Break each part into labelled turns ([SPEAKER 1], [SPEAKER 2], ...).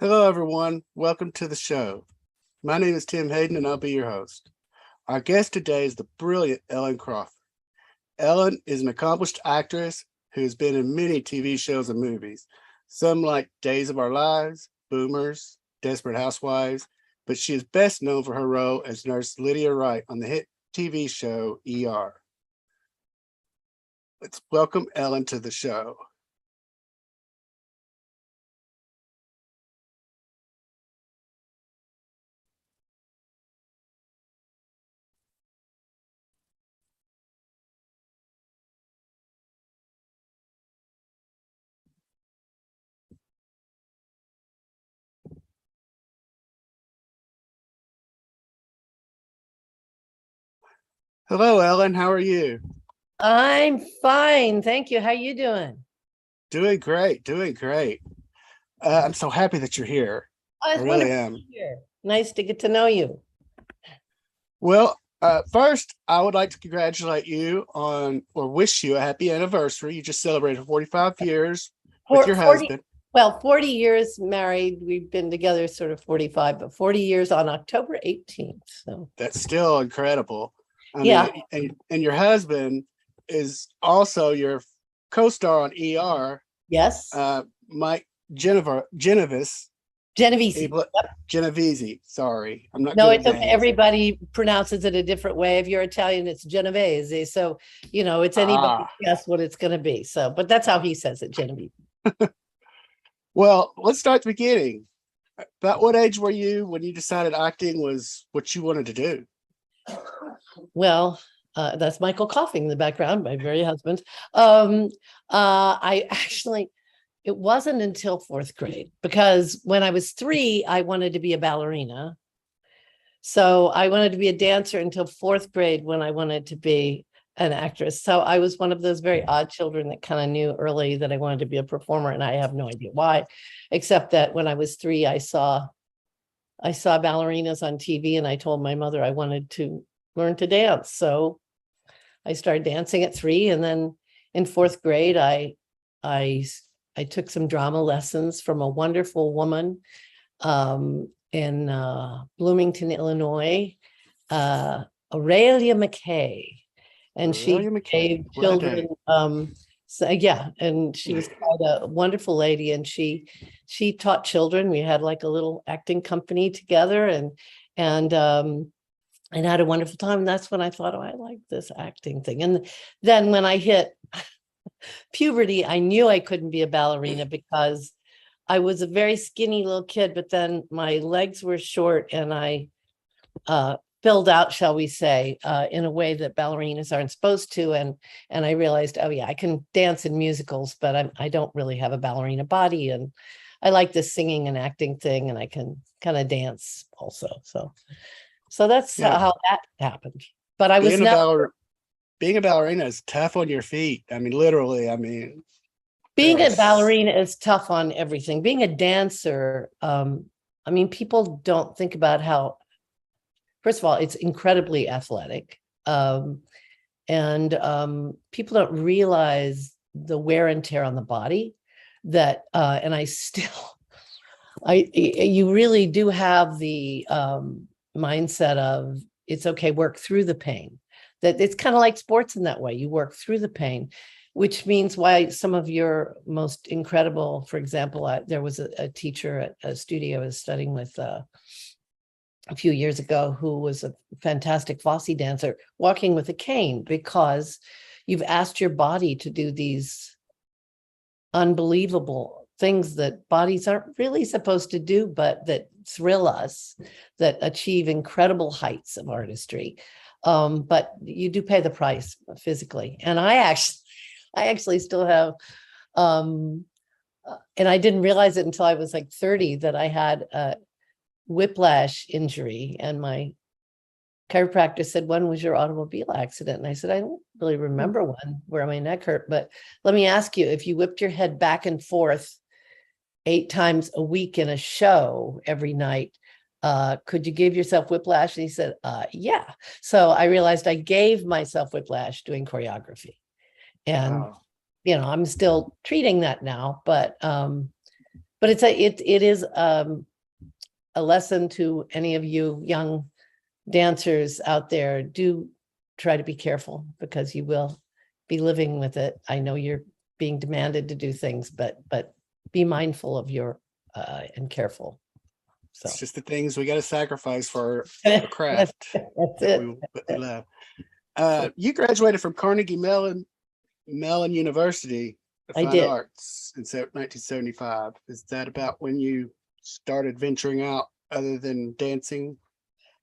[SPEAKER 1] Hello, everyone. Welcome to the show. My name is Tim Hayden, and I'll be your host. Our guest today is the brilliant Ellen Crawford. Ellen is an accomplished actress who has been in many TV shows and movies, some like Days of Our Lives, Boomers, Desperate Housewives, but she is best known for her role as Nurse Lydia Wright on the hit TV show ER. Let's welcome Ellen to the show. Hello, Ellen. How are you?
[SPEAKER 2] I'm fine. Thank you. How you doing?
[SPEAKER 1] Doing great. Doing great. I'm so happy that you're here.
[SPEAKER 2] Oh,
[SPEAKER 1] I
[SPEAKER 2] it's
[SPEAKER 1] really
[SPEAKER 2] wonderful
[SPEAKER 1] am.
[SPEAKER 2] to be here. Nice to get to know you.
[SPEAKER 1] Well, first, I would like to congratulate you on, or wish you a happy anniversary. You just celebrated 45 years with your
[SPEAKER 2] 40,
[SPEAKER 1] husband.
[SPEAKER 2] well, 40 years married. We've been together sort of 45, but 40 years on October 18th. So
[SPEAKER 1] That's still incredible. I
[SPEAKER 2] yeah.
[SPEAKER 1] mean, and your husband is also your co-star on ER,
[SPEAKER 2] Yes.
[SPEAKER 1] Mike Genovese.
[SPEAKER 2] Genovese.
[SPEAKER 1] Genovese. Sorry, I'm not
[SPEAKER 2] No,
[SPEAKER 1] good
[SPEAKER 2] it's
[SPEAKER 1] at
[SPEAKER 2] okay.
[SPEAKER 1] names.
[SPEAKER 2] Everybody pronounces it a different way. If you're Italian, it's Genovese. So, it's anybody guess what it's going to be. So, but that's how he says it, Genovese.
[SPEAKER 1] Well, let's start at the beginning. About what age were you when you decided acting was what you wanted to do?
[SPEAKER 2] Well, that's Michael coughing in the background, my very husband. It wasn't until fourth grade, because when I was 3, I wanted to be a ballerina. So I wanted to be a dancer until fourth grade, when I wanted to be an actress. So I was one of those very odd children that kind of knew early that I wanted to be a performer, and I have no idea why, except that when I was 3, I saw ballerinas on TV, and I told my mother I wanted to learn to dance. So I started dancing at 3, and then in fourth grade, I took some drama lessons from a wonderful woman in Bloomington, Illinois, Aurelia McKay, and she gave children. And she was quite a wonderful lady, and she taught children. We had like a little acting company together, and had a wonderful time. And that's when I thought, oh, I like this acting thing. And then when I hit puberty, I knew I couldn't be a ballerina because I was a very skinny little kid, but then my legs were short, and I filled out, shall we say, in a way that ballerinas aren't supposed to. And I realized, oh yeah, I can dance in musicals, but I don't really have a ballerina body. And I like this singing and acting thing, and I can kind of dance also. So that's how that happened. But I was never.
[SPEAKER 1] Being a ballerina is tough on your feet. I mean, literally. I mean,
[SPEAKER 2] Being a ballerina is tough on everything. Being a dancer, people don't think about how. First of all, it's incredibly athletic, and people don't realize the wear and tear on the body. That and you really do have the mindset of it's okay, work through the pain. That it's kind of like sports in that way. You work through the pain, which means why some of your most incredible, for example, there was a teacher at a studio I was studying with a few years ago who was a fantastic Fosse dancer, walking with a cane, because you've asked your body to do these unbelievable things that bodies aren't really supposed to do, but that thrill us, that achieve incredible heights of artistry. But you do pay the price physically. And I actually still have, and I didn't realize it until I was like 30, that I had a whiplash injury. And my chiropractor said, when was your automobile accident? And I said, I don't really remember one where my neck hurt, but let me ask you, if you whipped your head back and forth 8 times a week in a show every night, could you give yourself whiplash? And he said, yeah. So I realized I gave myself whiplash doing choreography. And, I'm still treating that now, but But it is a lesson to any of you young dancers out there. Do try to be careful, because you will be living with it. I know you're being demanded to do things, but be mindful of your and careful. So
[SPEAKER 1] It's just the things we got to sacrifice for a craft
[SPEAKER 2] that's
[SPEAKER 1] that
[SPEAKER 2] it.
[SPEAKER 1] we love. You graduated from Carnegie Mellon University of
[SPEAKER 2] I
[SPEAKER 1] Fine
[SPEAKER 2] did.
[SPEAKER 1] Arts in 1975. Is that about when you started venturing out other than dancing?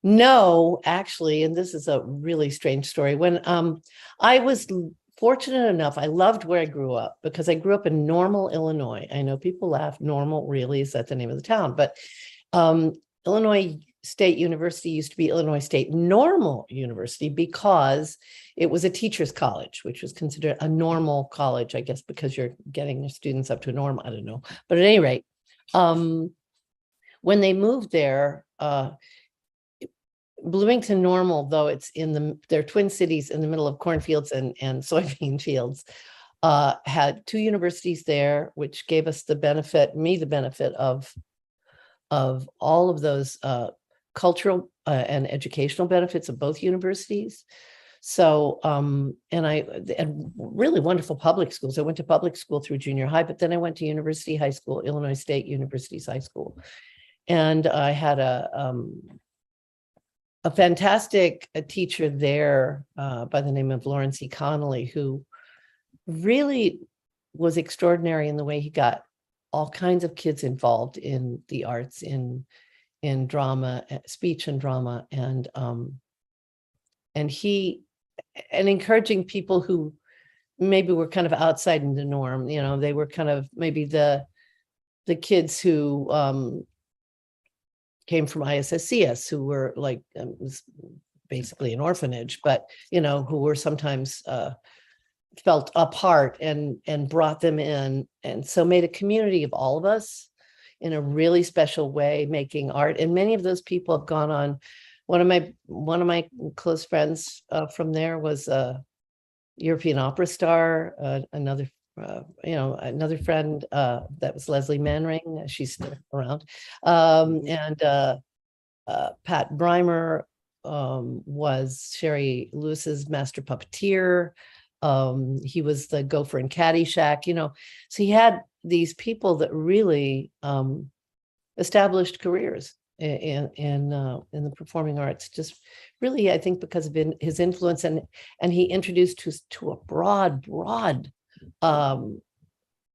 [SPEAKER 2] No, actually, and this is a really strange story. When I was fortunate enough, I loved where I grew up, because I grew up in Normal, Illinois. I know people laugh. Normal, really, is that the name of the town? But Illinois State University used to be Illinois State Normal University, because it was a teacher's college, which was considered a normal college, I guess, because you're getting your students up to a normal. I don't know. But at any rate, when they moved there, Bloomington Normal, though it's they're twin cities in the middle of cornfields and soybean fields, had two universities there, which gave us the benefit of all of those cultural and educational benefits of both universities. So, and really wonderful public schools. I went to public school through junior high, but then I went to University High School, Illinois State University's high school. And I had a fantastic teacher there by the name of Lawrence E. Connolly, who really was extraordinary in the way he got all kinds of kids involved in the arts, in drama, speech and drama, and encouraging people who maybe were kind of outside in the norm. You know, they were kind of maybe the kids who came from ISSCS, who were like, it was basically an orphanage, but, you know, who were sometimes felt apart, and brought them in. And so made a community of all of us in a really special way, making art. And many of those people have gone on. One of my close friends from there was a European opera star. Another friend that was Leslie Manring. She's still around. And Pat Breimer was Sherry Lewis's master puppeteer. He was the gopher in Caddyshack, you know. So he had these people that really established careers in the performing arts, just really, I think, because of his influence, and he introduced us to a broad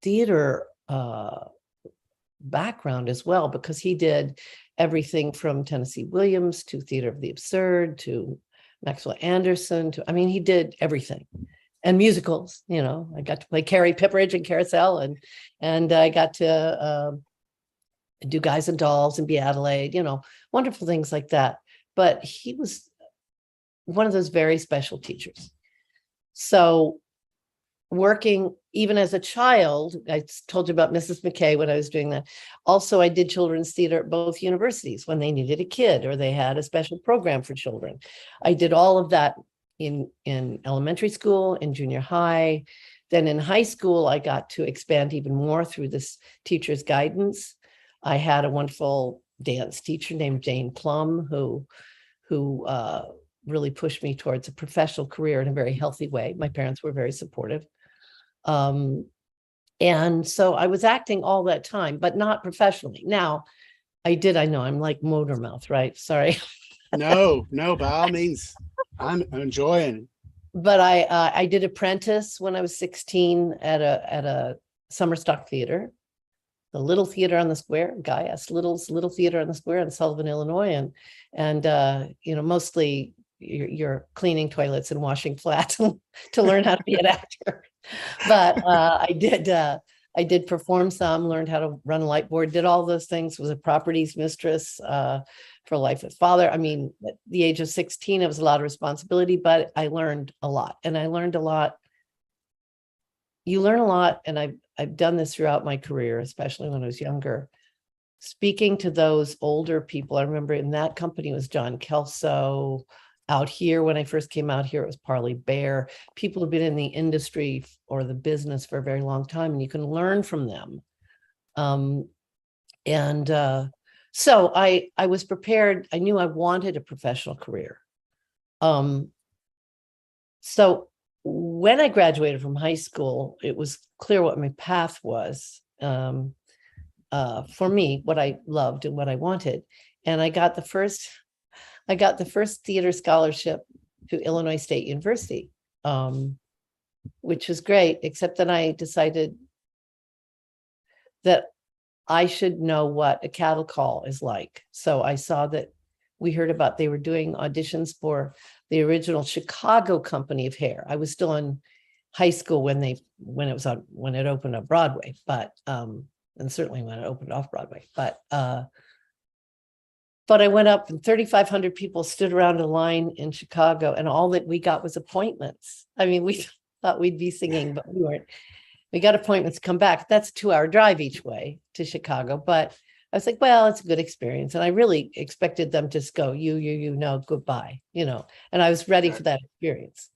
[SPEAKER 2] theater background as well, because he did everything from Tennessee Williams to Theater of the Absurd to Maxwell Anderson to, I mean, he did everything. And musicals, you know, I got to play Carrie Pipperidge and Carousel, and I got to do Guys and Dolls and Be Adelaide, you know, wonderful things like that. But he was one of those very special teachers. So working even as a child, I told you about Mrs. McKay when I was doing that. Also, I did children's theater at both universities when they needed a kid or they had a special program for children. I did all of that in elementary school, in junior high. Then in high school, I got to expand even more through this teacher's guidance. I had a wonderful dance teacher named Jane Plum, who really pushed me towards a professional career in a very healthy way. My parents were very supportive. And so I was acting all that time, but not professionally. Now, I know I'm like motor mouth, right? Sorry.
[SPEAKER 1] No, by all means, I'm enjoying.
[SPEAKER 2] But I did apprentice when I was 16 at a summer stock theater, the Little Theater on the Square, Gaius Little's Little Theater on the Square in Sullivan, Illinois, and you know, mostly you're cleaning toilets and washing flats to learn how to be an actor. But I did perform some, learned how to run a light board, did all those things, was a properties mistress for Life with Father. I mean, at the age of 16, it was a lot of responsibility, but I learned a lot. And I learned a lot. You learn a lot, and I've done this throughout my career, especially when I was younger. Speaking to those older people, I remember in that company was John Kelso. Out here, when I first came out here, it was Parley Bear. People have been in the industry or the business for a very long time, and you can learn from them. And so I was prepared. I knew I wanted a professional career. So when I graduated from high school, it was clear what my path was. For me, what I loved and what I wanted. And I got the first theater scholarship to Illinois State University, which was great, except that I decided that I should know what a cattle call is like. So I saw that we heard about they were doing auditions for the original Chicago company of hair. I was still in high school when it opened on Broadway, but and certainly when it opened off Broadway. But I went up and 3,500 people stood around a line in Chicago, and all that we got was appointments. I mean, we thought we'd be singing, but we weren't. We got appointments to come back. That's a 2-hour drive each way to Chicago. But I was like, well, it's a good experience. And I really expected them to just go, you know, goodbye, you know, and I was ready for that experience.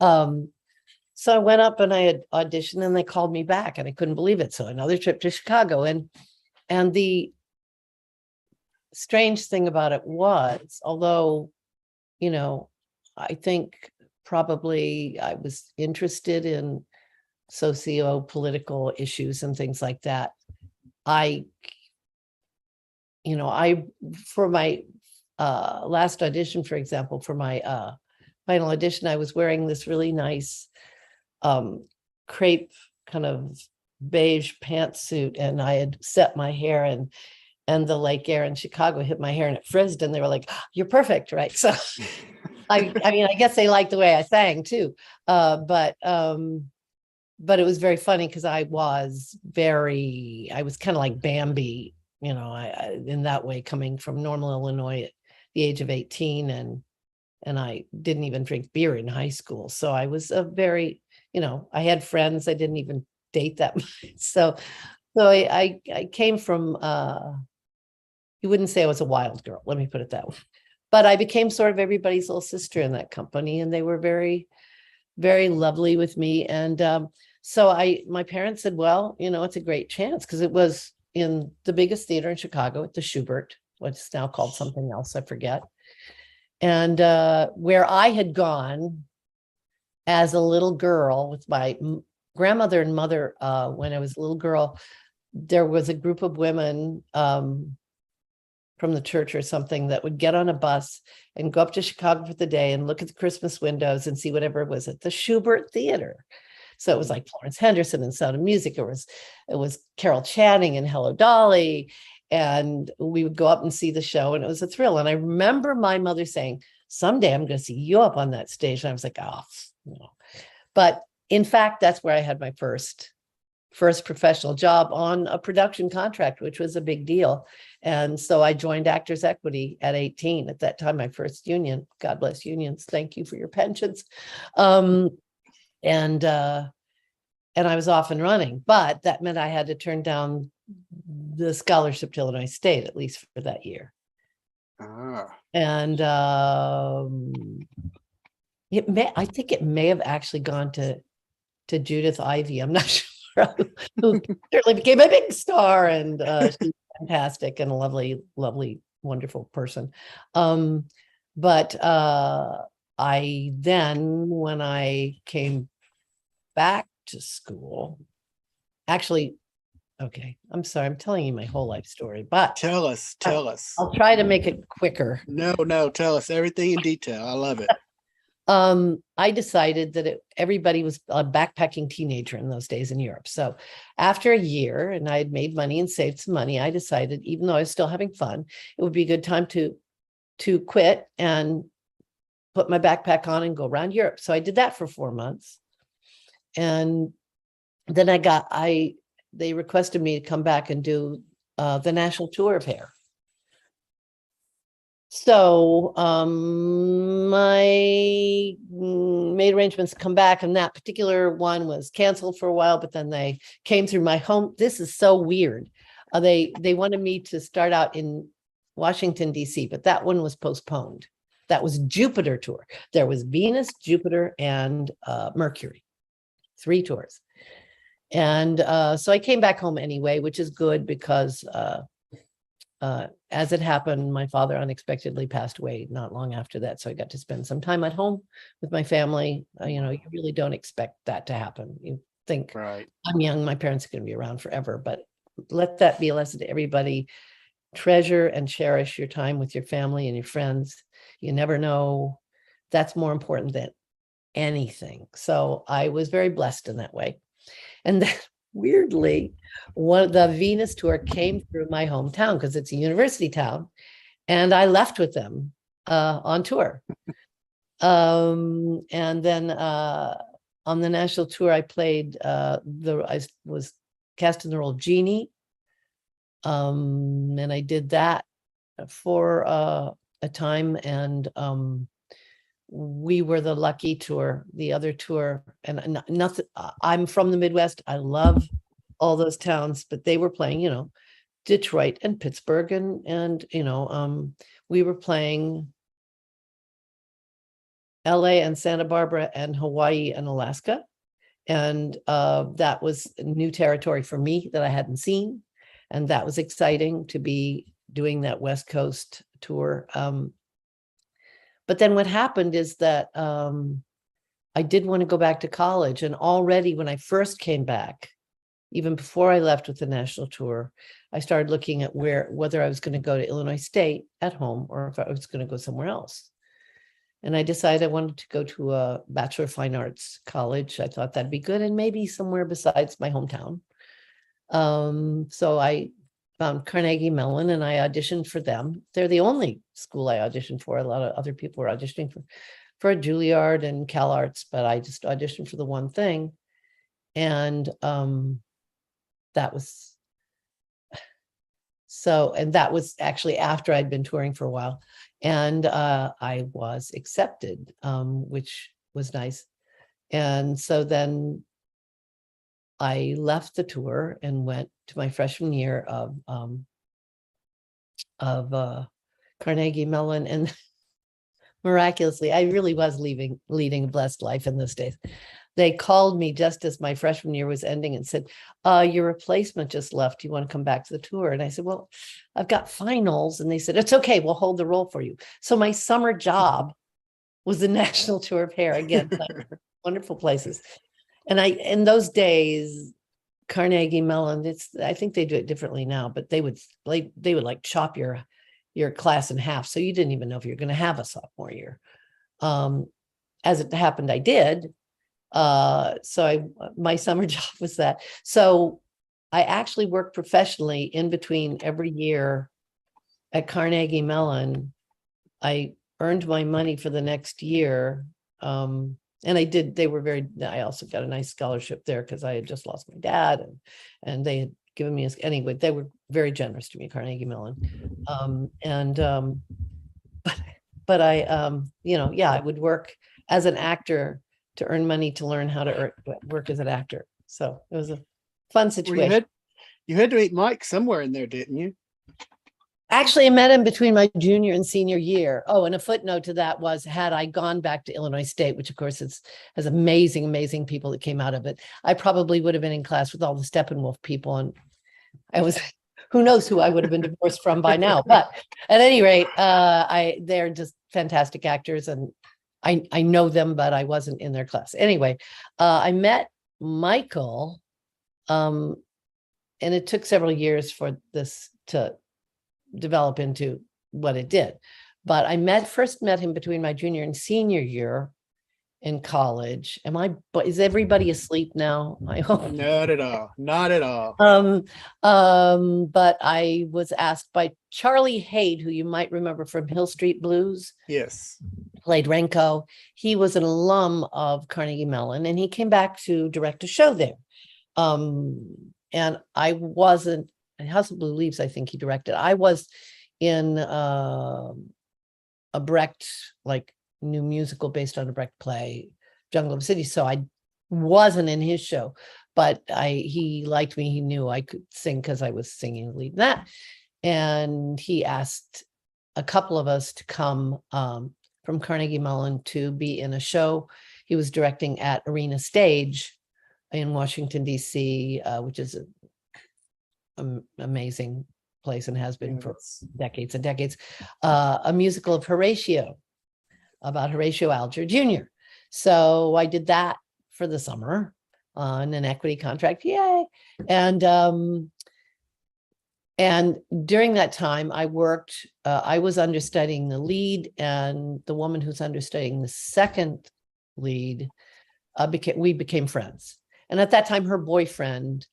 [SPEAKER 2] So I went up and I had auditioned and they called me back and I couldn't believe it. So another trip to Chicago. And the strange thing about it was, although, you know, I think probably I was interested in socio-political issues and things like that. For my last audition, for example, for my final audition, I was wearing this really nice crepe kind of beige pantsuit, and I had set my hair, and the lake air in Chicago hit my hair and it frizzed, and they were like, oh, "You're perfect," right? So, I mean, I guess they liked the way I sang too, but it was very funny because I was kind of like Bambi, you know, I in that way, coming from Normal, Illinois at the age of 18, and I didn't even drink beer in high school. So I was a very, you know, I had friends. I didn't even date that much. So I came from, you wouldn't say I was a wild girl, let me put it that way. But I became sort of everybody's little sister in that company, and they were very, very lovely with me. And so my parents said, well, you know, it's a great chance, because it was in the biggest theater in Chicago at the Schubert, what's now called something else, I forget. And where I had gone as a little girl with my grandmother and mother, when I was a little girl, there was a group of women from the church or something that would get on a bus and go up to Chicago for the day and look at the Christmas windows and see whatever was at the Schubert Theater. So it was like Florence Henderson and Sound of Music. It was Carol Channing and Hello Dolly. And we would go up and see the show, and it was a thrill. And I remember my mother saying, someday I'm going to see you up on that stage. And I was like, oh, no. But in fact, that's where I had my first professional job on a production contract, which was a big deal. And so I joined Actors Equity at 18. At that time, my first union. God bless unions. Thank you for your pensions. And I was off and running, but that meant I had to turn down the scholarship to Illinois State, at least for that year. And I think it may have actually gone to Judith Ivey. I'm not sure, who certainly became a big star, and she's fantastic and a lovely, lovely, wonderful person. But I then, when I came back to school, actually, okay, I'm sorry, I'm telling you my whole life story, but
[SPEAKER 1] Tell us.
[SPEAKER 2] I'll try to make it quicker.
[SPEAKER 1] No, tell us everything in detail. I love it.
[SPEAKER 2] I decided that everybody was a backpacking teenager in those days in Europe. So after a year, and I had made money and saved some money, I decided, even though I was still having fun, it would be a good time to quit and put my backpack on and go around Europe. So I did that for 4 months. And then they requested me to come back and do the national tour of hair. So I made arrangements to come back, and that particular one was canceled for a while, but then they came through my home. This is so weird. They wanted me to start out in Washington, D.C., but that one was postponed. That was Jupiter tour. There was Venus, Jupiter, and Mercury, 3 tours. And so I came back home anyway, which is good because as it happened, my father unexpectedly passed away not long after that. So I got to spend some time at home with my family. You really don't expect that to happen. You think,
[SPEAKER 1] Right.
[SPEAKER 2] I'm young, my parents are going to be around forever, but let that be a lesson to everybody. Treasure and cherish your time with your family and your friends. You never know. That's more important than anything. So I was very blessed in that way. And then weirdly, the Venus tour came through my hometown because it's a university town. And I left with them on tour. And then on the national tour, I played I was cast in the role of Jeannie. And I did that for a time. And we were the lucky tour, the other tour, and nothing. I'm from the Midwest. I love all those towns, but they were playing, Detroit and Pittsburgh, and we were playing LA and Santa Barbara and Hawaii and Alaska. And that was new territory for me that I hadn't seen. And that was exciting to be doing that West Coast tour. But then what happened is that I did want to go back to college. And already when I first came back, even before I left with the national tour, I started looking at whether I was going to go to Illinois State at home or if I was going to go somewhere else. And I decided I wanted to go to a Bachelor of Fine Arts college. I thought that'd be good, and maybe somewhere besides my hometown. So I found Carnegie Mellon and I auditioned for them. They're the only school I auditioned for. A lot of other people were auditioning for Juilliard and Cal Arts, but I just auditioned for the one thing. And that was actually after I'd been touring for a while. And I was accepted, which was nice. And so then I left the tour and went to my freshman year of Carnegie Mellon. And miraculously, I really was leading a blessed life in those days. They called me just as my freshman year was ending and said, your replacement just left. You want to come back to the tour? And I said, well, I've got finals. And they said, it's okay. We'll hold the role for you. So my summer job was the national tour of hair. Again, wonderful places. And in those days, Carnegie Mellon, I think they do it differently now, but they would like chop your class in half. So you didn't even know if you're going to have a sophomore year. As it happened, I did. So my summer job was that. So I actually worked professionally in between every year at Carnegie Mellon. I earned my money for the next year. And I also got a nice scholarship there because I had just lost my dad and they had given me anyway, they were very generous to me, Carnegie Mellon. But I, I would work as an actor to earn money to learn how to work as an actor. So it was a fun situation.
[SPEAKER 1] Well, you had to meet Mike somewhere in there, didn't you?
[SPEAKER 2] Actually, I met him between my junior and senior year. Oh, and a footnote to that was, had I gone back to Illinois State, which of course has amazing, amazing people that came out of it, I probably would have been in class with all the Steppenwolf people. And who knows who I would have been divorced from by now. But at any rate, they're just fantastic actors, and I know them, but I wasn't in their class. Anyway, I met Michael, and it took several years for this to develop into what it did. But I first met him between my junior and senior year in college. Is everybody asleep now? I hope
[SPEAKER 1] not at all. Not at all.
[SPEAKER 2] But I was asked by Charlie Haight, who you might remember from Hill Street Blues.
[SPEAKER 1] Yes.
[SPEAKER 2] Played Renko. He was an alum of Carnegie Mellon, and he came back to direct a show there. And I wasn't, House of Blue Leaves, I think he directed. I was in a Brecht, like new musical based on a Brecht play, Jungle of the City. So I wasn't in his show, but he liked me. He knew I could sing because I was singing the lead in that. And he asked a couple of us to come from Carnegie Mellon to be in a show he was directing at Arena Stage in Washington, D.C., which is an amazing place and has been for decades and decades, a musical of Horatio, about Horatio Alger Jr. So I did that for the summer on an equity contract. Yay. And during that time, I worked, I was understudying the lead, and the woman who's understudying the second lead, we became friends. And at that time, her boyfriend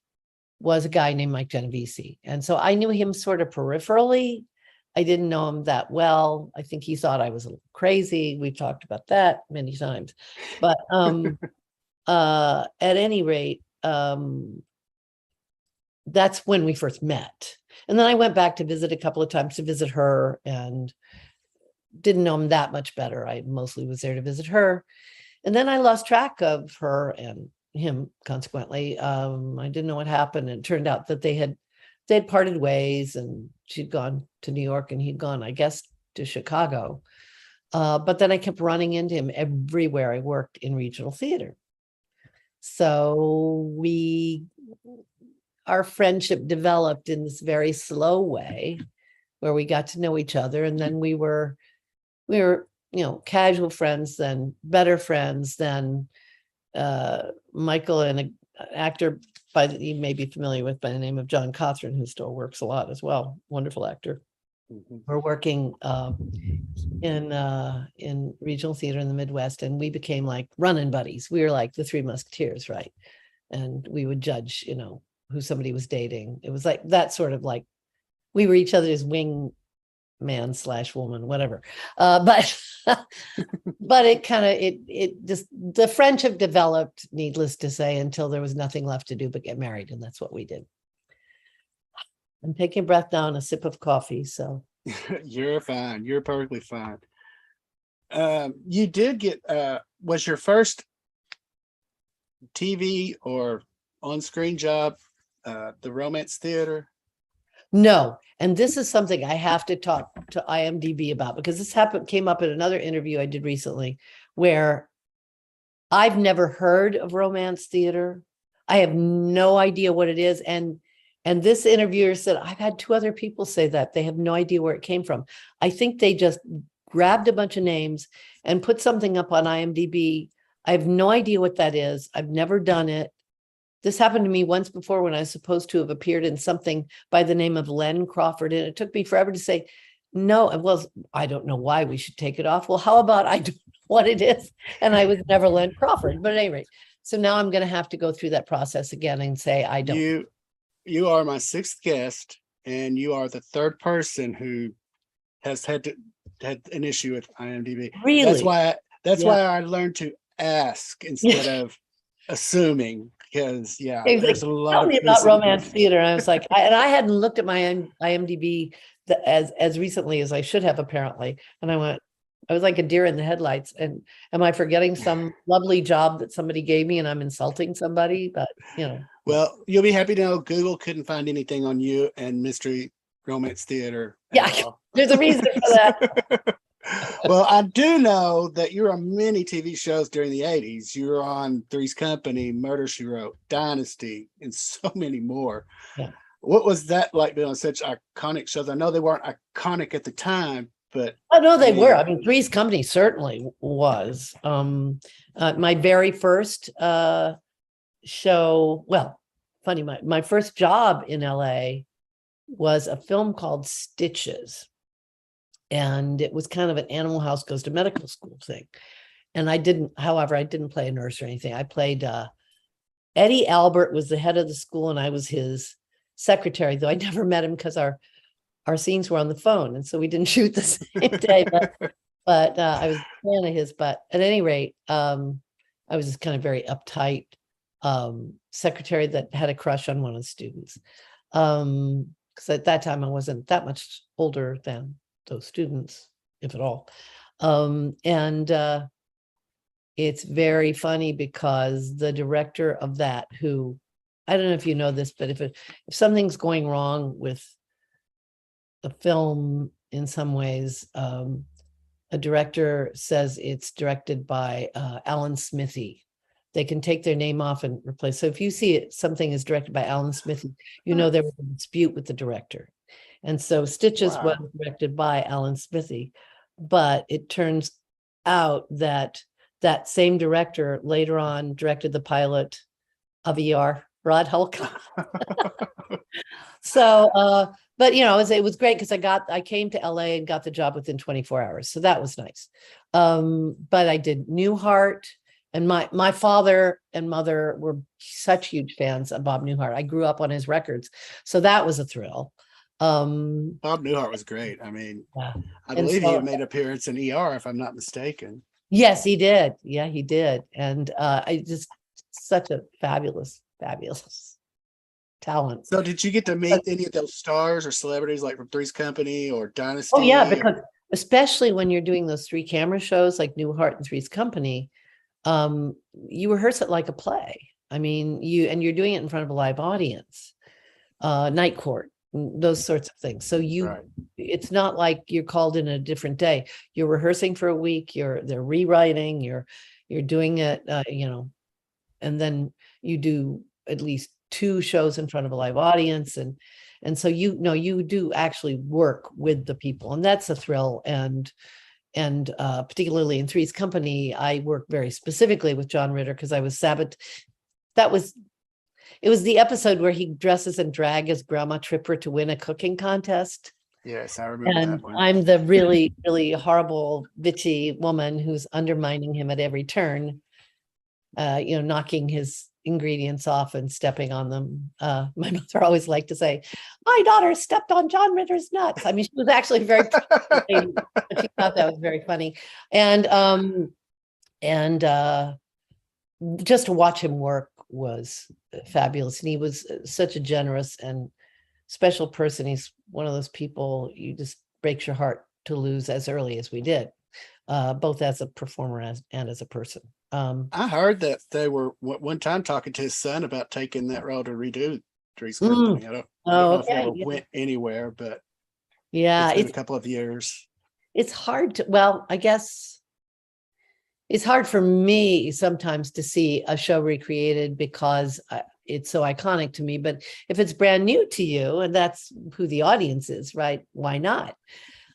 [SPEAKER 2] was a guy named Mike Genovese. And so I knew him sort of peripherally. I didn't know him that well. I think he thought I was a little crazy. We've talked about that many times. But at any rate, that's when we first met. And then I went back to visit a couple of times to visit her, and didn't know him that much better. I mostly was there to visit her. And then I lost track of her and him, consequently. I didn't know what happened. And it turned out that they had parted ways, and she'd gone to New York and he'd gone, I guess, to Chicago. But then I kept running into him everywhere I worked in regional theater. So our friendship developed in this very slow way, where we got to know each other. And then we were, casual friends, then better friends, then Michael and an actor you may be familiar with by the name of John Cothran, who still works a lot as well. Wonderful actor. We're working in regional theater in the Midwest, and we became like running buddies. We were like the Three Musketeers, right? And we would judge, who somebody was dating. It was like that sort of like we were each other's wing man / woman, whatever. But it kind of, it just, the friendship developed, needless to say, until there was nothing left to do but get married. And that's what we did. I'm taking a breath now and a sip of coffee. So
[SPEAKER 1] You're fine. You're perfectly fine. You did get, was your first TV or on-screen job the romance theater?
[SPEAKER 2] No. And this is something I have to talk to IMDb about, because this came up in another interview I did recently, where I've never heard of romance theater. I have no idea what it is. And this interviewer said, I've had 2 other people say that they have no idea where it came from. I think they just grabbed a bunch of names and put something up on IMDb. I have no idea what that is. I've never done it. This happened to me once before when I was supposed to have appeared in something by the name of Len Crawford. And it took me forever to say, no, well, I don't know why we should take it off. Well, how about I don't know what it is? And I was never Len Crawford. But at any rate, so now I'm going to have to go through that process again and say, I don't.
[SPEAKER 1] You are my 6th guest, and you are the 3rd person who has had an issue with IMDb.
[SPEAKER 2] Really?
[SPEAKER 1] That's why I learned to ask instead of assuming, because there's a lot
[SPEAKER 2] tell
[SPEAKER 1] of
[SPEAKER 2] me about romance theater. And I was like, I hadn't looked at my IMDb as recently as I should have, apparently. And I was like a deer in the headlights. And am I forgetting some lovely job that somebody gave me and I'm insulting somebody? But
[SPEAKER 1] Well, you'll be happy to know Google couldn't find anything on you and mystery romance theater.
[SPEAKER 2] There's a reason for that.
[SPEAKER 1] Well, I do know that you're on many TV shows during the 80s. You were on Three's Company, Murder, She Wrote, Dynasty, and so many more.
[SPEAKER 2] Yeah.
[SPEAKER 1] What was that like being on such iconic shows? I know they weren't iconic at the time, but
[SPEAKER 2] no, they were. I mean, Three's Company certainly was. My very first show, well, funny, my first job in LA was a film called Stitches. And it was kind of an Animal House Goes to Medical School thing. And I didn't play a nurse or anything. I played Eddie Albert was the head of the school, and I was his secretary, though I never met him because our scenes were on the phone. And so we didn't shoot the same day, but I was a fan of his. But at any rate, I was this kind of very uptight secretary that had a crush on one of the students. Because at that time I wasn't that much older than those students, if at all. It's very funny because the director of that, who, I don't know if you know this, but if something's going wrong with the film in some ways, a director says it's directed by Alan Smithy, they can take their name off and replace. So if you see it, something is directed by Alan Smithy, you know there was a dispute with the director. And so Stitches was directed by Alan Smithy, but it turns out that that same director later on directed the pilot of ER, Rod Hulk. So, but you know, it was great because I came to LA and got the job within 24 hours. So that was nice. But I did Newhart, and my father and mother were such huge fans of Bob Newhart. I grew up on his records. So that was a thrill.
[SPEAKER 1] Bob Newhart was great. I mean,
[SPEAKER 2] Yeah.
[SPEAKER 1] I believe he made an appearance in ER, if I'm not mistaken.
[SPEAKER 2] Yes, he did. Yeah, he did. And I just such a fabulous talent.
[SPEAKER 1] So did you get to meet any of those stars or celebrities like from Three's Company or Dynasty?
[SPEAKER 2] Oh yeah, because especially when you're doing those 3 camera shows like Newhart and Three's Company, you rehearse it like a play. I mean, you're doing it in front of a live audience, night court, those sorts of things. So it's not like you're called in a different day. You're rehearsing for a week. They're rewriting. You're doing it, and then you do at least 2 shows in front of a live audience, and so you do actually work with the people, and that's a thrill. And particularly in Three's Company, I worked very specifically with John Ritter because I was it was the episode where he dresses in drag as Grandma Tripper to win a cooking contest.
[SPEAKER 1] Yes, I remember
[SPEAKER 2] And
[SPEAKER 1] that one.
[SPEAKER 2] I'm the really, really horrible, bitchy woman who's undermining him at every turn, knocking his ingredients off and stepping on them. My mother always liked to say, my daughter stepped on John Ritter's nuts. I mean, she was actually very but she thought that was very funny. And just to watch him work was fabulous. And he was such a generous and special person. He's one of those people you just breaks your heart to lose as early as we did, both as a performer and as a person.
[SPEAKER 1] I heard that they were one time talking to his son about taking that role to redo Three's Company. I don't know if it ever went anywhere, but it's been a couple of years.
[SPEAKER 2] It's hard to, well, I guess it's hard for me sometimes to see a show recreated because it's so iconic to me. But if it's brand new to you and that's who the audience is, right? Why not?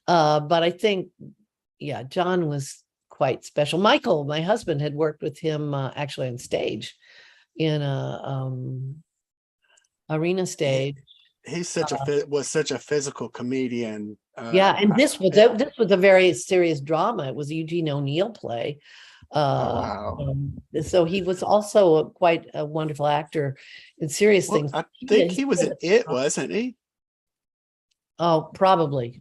[SPEAKER 2] But I think, John was quite special. Michael, my husband, had worked with him actually on stage in a arena stage.
[SPEAKER 1] He's was such a physical comedian.
[SPEAKER 2] And this was a very serious drama. It was a Eugene O'Neill play. So he was also quite a wonderful actor in serious things.
[SPEAKER 1] I think he was in It, wasn't he?
[SPEAKER 2] Oh, probably.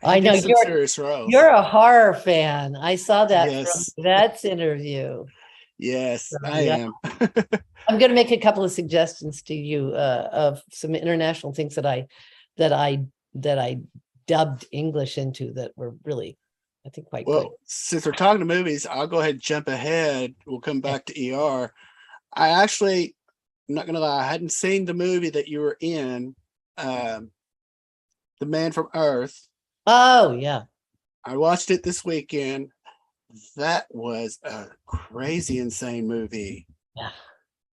[SPEAKER 2] I know you're a horror fan. I saw that from That's interview.
[SPEAKER 1] Yes, I am.
[SPEAKER 2] I'm going to make a couple of suggestions to you of some international things that I dubbed English into that were really, I think, quite good.
[SPEAKER 1] Since we're talking to movies, I'll go ahead and jump ahead. We'll come back to ER. I'm not going to lie, I hadn't seen the movie that you were in, The Man from Earth.
[SPEAKER 2] Oh, yeah.
[SPEAKER 1] I watched it this weekend. That was a crazy, insane movie.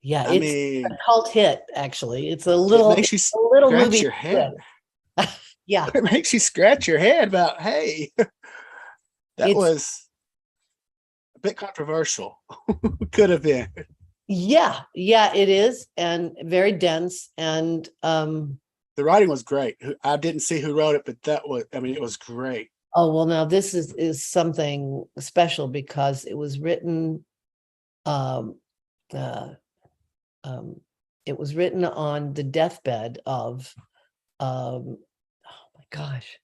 [SPEAKER 2] Yeah, it's a cult hit, actually. It's a little,
[SPEAKER 1] makes you
[SPEAKER 2] movie.
[SPEAKER 1] Your head.
[SPEAKER 2] Yeah.
[SPEAKER 1] It makes you scratch your head about, hey, that was a bit controversial. Could have been. Yeah,
[SPEAKER 2] it is. And very dense. And
[SPEAKER 1] the writing was great. I didn't see who wrote it, but it was great.
[SPEAKER 2] Oh, well, now this is something special because it was written, it was written on the deathbed of, oh my gosh.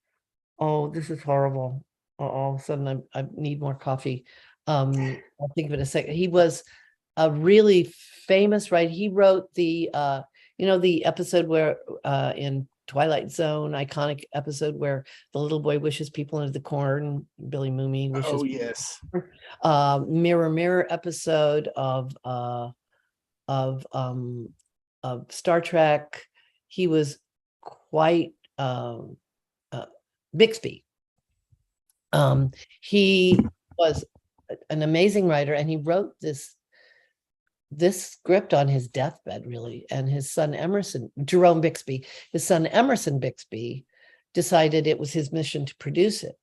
[SPEAKER 2] Oh, this is horrible. All of a sudden I need more coffee. I'll think of it in a second. He was a really famous, right? He wrote the, the episode where in Twilight Zone, iconic episode where the little boy wishes people into the corn, Billy Mooney wishes.
[SPEAKER 1] Oh, yes.
[SPEAKER 2] Mirror Mirror episode of Star Trek. He was quite Bixby. He was an amazing writer, and he wrote this this script on his deathbed, really, and his son Jerome Bixby, his son Emerson Bixby, decided it was his mission to produce it.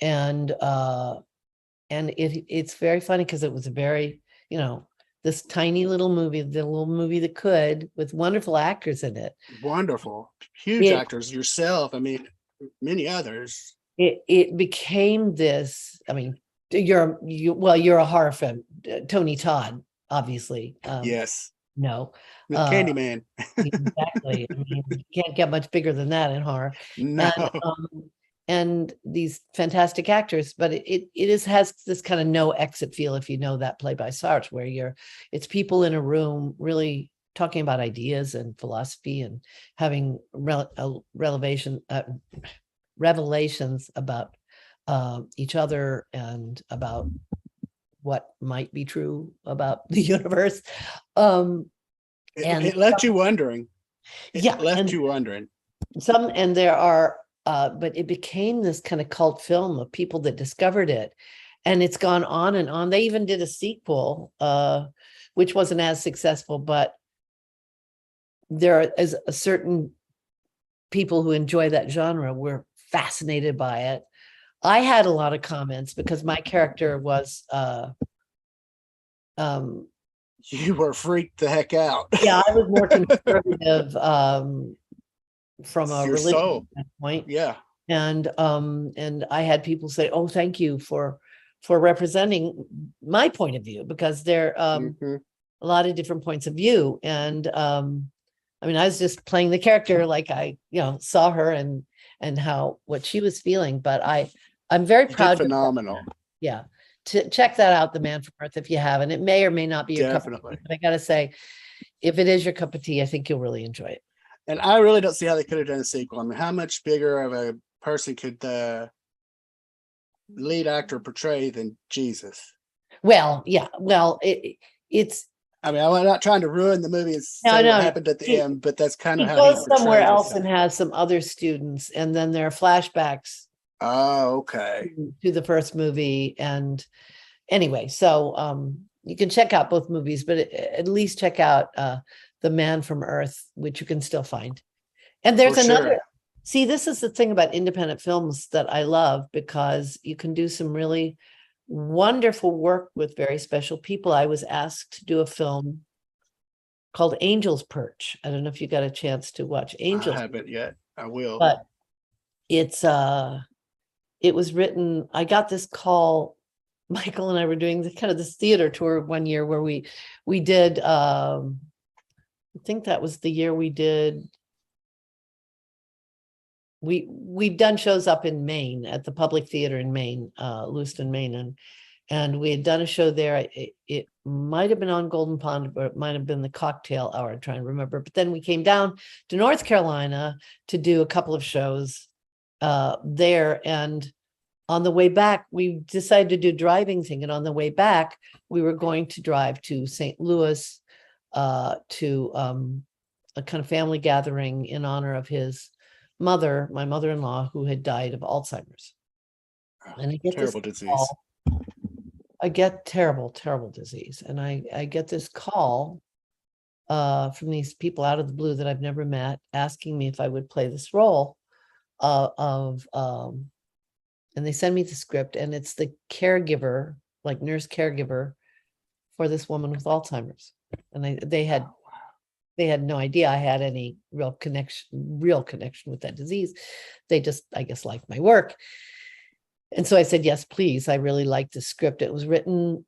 [SPEAKER 2] And it's very funny because it was a very, this tiny little movie, the little movie that could, with wonderful actors in it.
[SPEAKER 1] Wonderful, huge actors. Yourself, I mean, many others.
[SPEAKER 2] It became this. I mean, you're a horror fan, Tony Todd, obviously.
[SPEAKER 1] Yes.
[SPEAKER 2] No.
[SPEAKER 1] Candyman.
[SPEAKER 2] Exactly. I mean, you can't get much bigger than that in horror.
[SPEAKER 1] No.
[SPEAKER 2] And these fantastic actors, but it has this kind of no exit feel, if you know that play by Sartre, where it's people in a room really talking about ideas and philosophy and having revelations about each other and about what might be true about the universe.
[SPEAKER 1] It left you wondering.
[SPEAKER 2] There are, but it became this kind of cult film of people that discovered it, and it's gone on and on. They even did a sequel, which wasn't as successful, but there is a certain people who enjoy that genre were fascinated by it. I had a lot of comments because my character was
[SPEAKER 1] you were freaked the heck out.
[SPEAKER 2] Yeah, I was more conservative from a religious standpoint.
[SPEAKER 1] Yeah.
[SPEAKER 2] And I had people say, "Oh, thank you for representing my point of view," because there a lot of different points of view. And I mean, I was just playing the character like I, saw her and what she was feeling. But I'm very proud.
[SPEAKER 1] Phenomenal.
[SPEAKER 2] Yeah. To check that out, The Man from Earth, if you haven't. It may or may not be your cup of tea, but I gotta say, if it is your cup of tea, I think you'll really enjoy it.
[SPEAKER 1] And I really don't see how they could have done a sequel. I mean, how much bigger of a person could the lead actor portray than Jesus?
[SPEAKER 2] Well, yeah. Well, it's.
[SPEAKER 1] I mean, I'm not trying to ruin the movie and say what happened at the end, but that's kind of how he
[SPEAKER 2] goes somewhere else and has some other students, and then there are flashbacks.
[SPEAKER 1] Oh, okay.
[SPEAKER 2] To the first movie. And anyway, so you can check out both movies, but at least check out The Man from Earth, which you can still find. And there's another. See, this is the thing about independent films that I love, because you can do some really wonderful work with very special people. I was asked to do a film called Angel's Perch. I don't know if you got a chance to watch Angel's.
[SPEAKER 1] I haven't yet. I will.
[SPEAKER 2] But it was written, I got this call. Michael and I were doing this theater tour one year where we did, I think that was the year we did, we've done shows up in Maine at the Public Theater in Maine, Lewiston, Maine. And we had done a show there. It might have been on Golden Pond, but it might have been the Cocktail Hour. I'm trying to remember. But then we came down to North Carolina to do a couple of shows there. And on the way back, we decided to do a driving thing. And on the way back, we were going to drive to St. Louis to a kind of family gathering in honor of his mother, my mother-in-law, who had died of Alzheimer's. And I get
[SPEAKER 1] terrible disease.
[SPEAKER 2] I get terrible disease. And I get this call from these people out of the blue that I've never met, asking me if I would play this role and they send me the script, and it's the caregiver, like nurse caregiver for this woman with Alzheimer's. And they had no idea I had any real connection with that disease. They just, I guess, liked my work. And so I said, yes, please. I really liked the script. It was written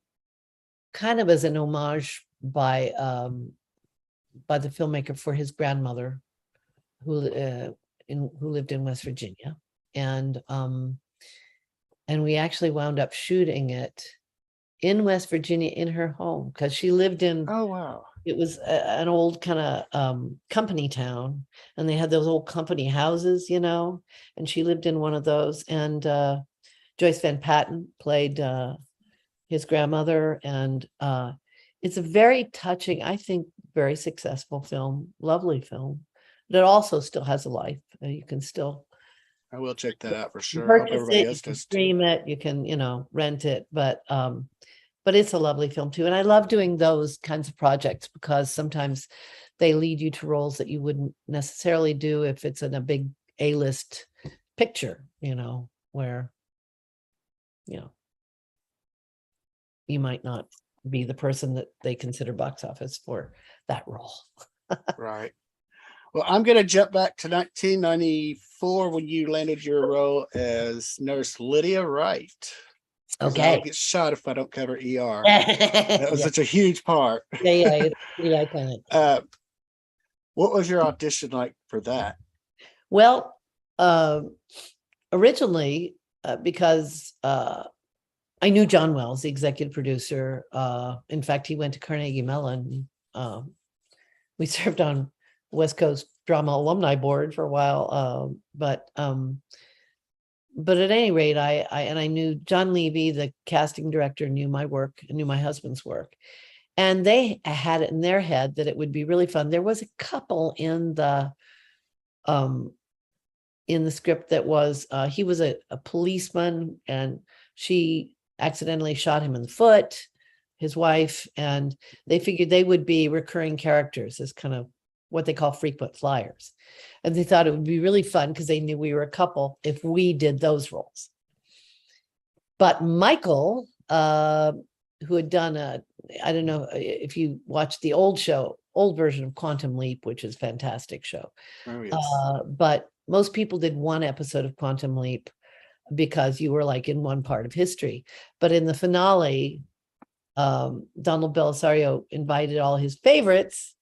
[SPEAKER 2] kind of as an homage by the filmmaker for his grandmother, who lived in West Virginia. And we actually wound up shooting it in West Virginia in her home, because she lived in.
[SPEAKER 1] Oh, wow.
[SPEAKER 2] It was an old kind of company town, and they had those old company houses, and she lived in one of those. And Joyce Van Patten played his grandmother. And it's a very touching, I think, very successful film, lovely film, that also still has a life. You can still.
[SPEAKER 1] I will check that out for sure. I hope everybody else does
[SPEAKER 2] stream it. You can, rent it, but but it's a lovely film too. And I love doing those kinds of projects because sometimes they lead you to roles that you wouldn't necessarily do if it's in a big A-list picture, where, you might not be the person that they consider box office for that role.
[SPEAKER 1] Right. Well, I'm going to jump back to 1994 when you landed your role as Nurse Lydia Wright.
[SPEAKER 2] Okay.
[SPEAKER 1] I'll get shot if I don't cover ER. That was such a huge part.
[SPEAKER 2] Yeah, it's pretty iconic.
[SPEAKER 1] What was your audition like for that?
[SPEAKER 2] Well, originally, because I knew John Wells, the executive producer. In fact, he went to Carnegie Mellon. We served on West Coast Drama Alumni Board for a while. But at any rate, I knew John Levy, the casting director, knew my work and knew my husband's work. And they had it in their head that it would be really fun. There was a couple in the script that was, he was a policeman and she accidentally shot him in the foot, his wife, and they figured they would be recurring characters as kind of what they call frequent flyers. And they thought it would be really fun because they knew we were a couple if we did those roles. But Michael, who had done I don't know if you watched the old version of Quantum Leap, which is a fantastic show.
[SPEAKER 1] Oh, yes.
[SPEAKER 2] But most people did one episode of Quantum Leap because you were like in one part of history. But in the finale, Donald Belisario invited all his favorites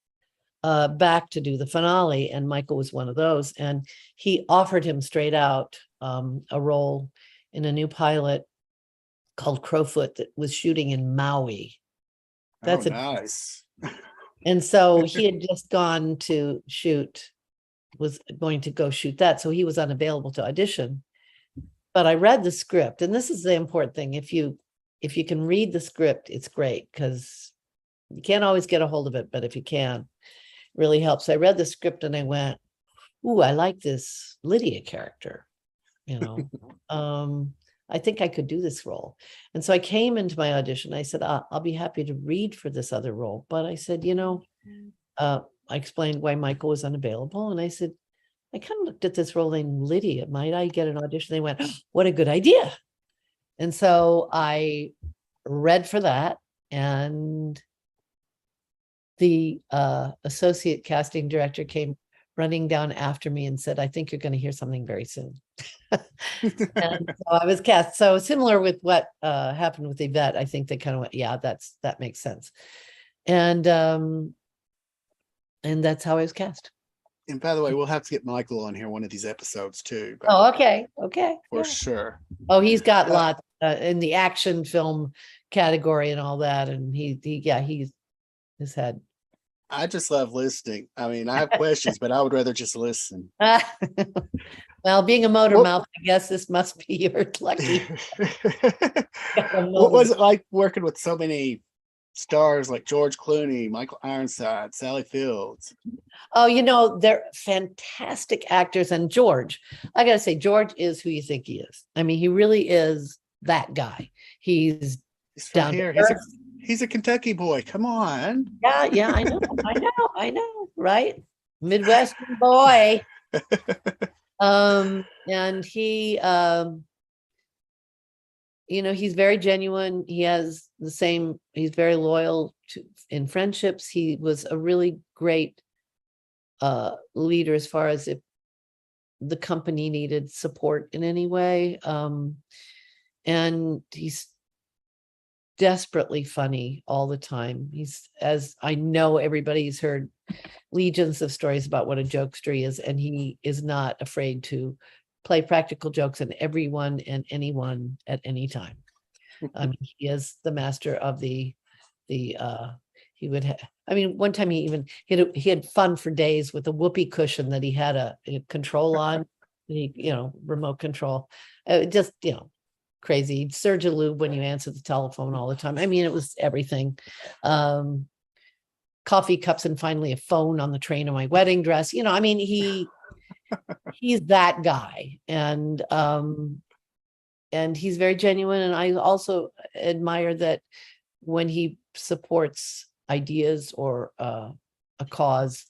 [SPEAKER 2] back to do the finale, and Michael was one of those. And he offered him straight out a role in a new pilot called Crawford that was shooting in Maui. That's
[SPEAKER 1] nice.
[SPEAKER 2] And so he had just was going to go shoot that. So he was unavailable to audition. But I read the script, and this is the important thing. If you can read the script, it's great because you can't always get a hold of it, but if you can, it really helps. I read the script and I went, ooh, I like this Lydia character, I think I could do this role. And so I came into my audition. I said, I'll be happy to read for this other role. But I said, I explained why Michael was unavailable. And I said, I kind of looked at this role named Lydia. Might I get an audition? They went, what a good idea. And so I read for that. And the associate casting director came running down after me and said, I think you're going to hear something very soon. And so I was cast. So similar with what happened with Yvette, I think they kind of went, yeah, that makes sense. And that's how I was cast.
[SPEAKER 1] And by the way, we'll have to get Michael on here one of these episodes too.
[SPEAKER 2] Oh, okay.
[SPEAKER 1] For sure.
[SPEAKER 2] Oh, he's got lots in the action film category and all that. And he's had.
[SPEAKER 1] I just love listening. I mean, I have questions, but I would rather just listen.
[SPEAKER 2] Well, being a motor mouth, I guess this must be your lucky.
[SPEAKER 1] What was it like working with so many stars like George Clooney, Michael Ironside, Sally Fields?
[SPEAKER 2] Oh, they're fantastic actors. And George, I got to say, George is who you think he is. I mean, he really is that guy. He's down here.
[SPEAKER 1] He's a Kentucky boy. Come on.
[SPEAKER 2] Yeah, I know, right? Midwestern boy. And he, he's very genuine. He has he's very loyal in friendships. He was a really great leader as far as if the company needed support in any way. And he's desperately funny all the time. As I know, everybody's heard legions of stories about what a jokester he is, and he is not afraid to play practical jokes on everyone and anyone at any time. He is the master of one time he had fun for days with a whoopee cushion that he had a control on, remote control. Just, crazy. He'd surge a lube when you answer the telephone all the time. I mean, it was everything. Coffee cups and finally a phone on the train of my wedding dress. He's that guy. And he's very genuine. And I also admire that when he supports ideas or a cause,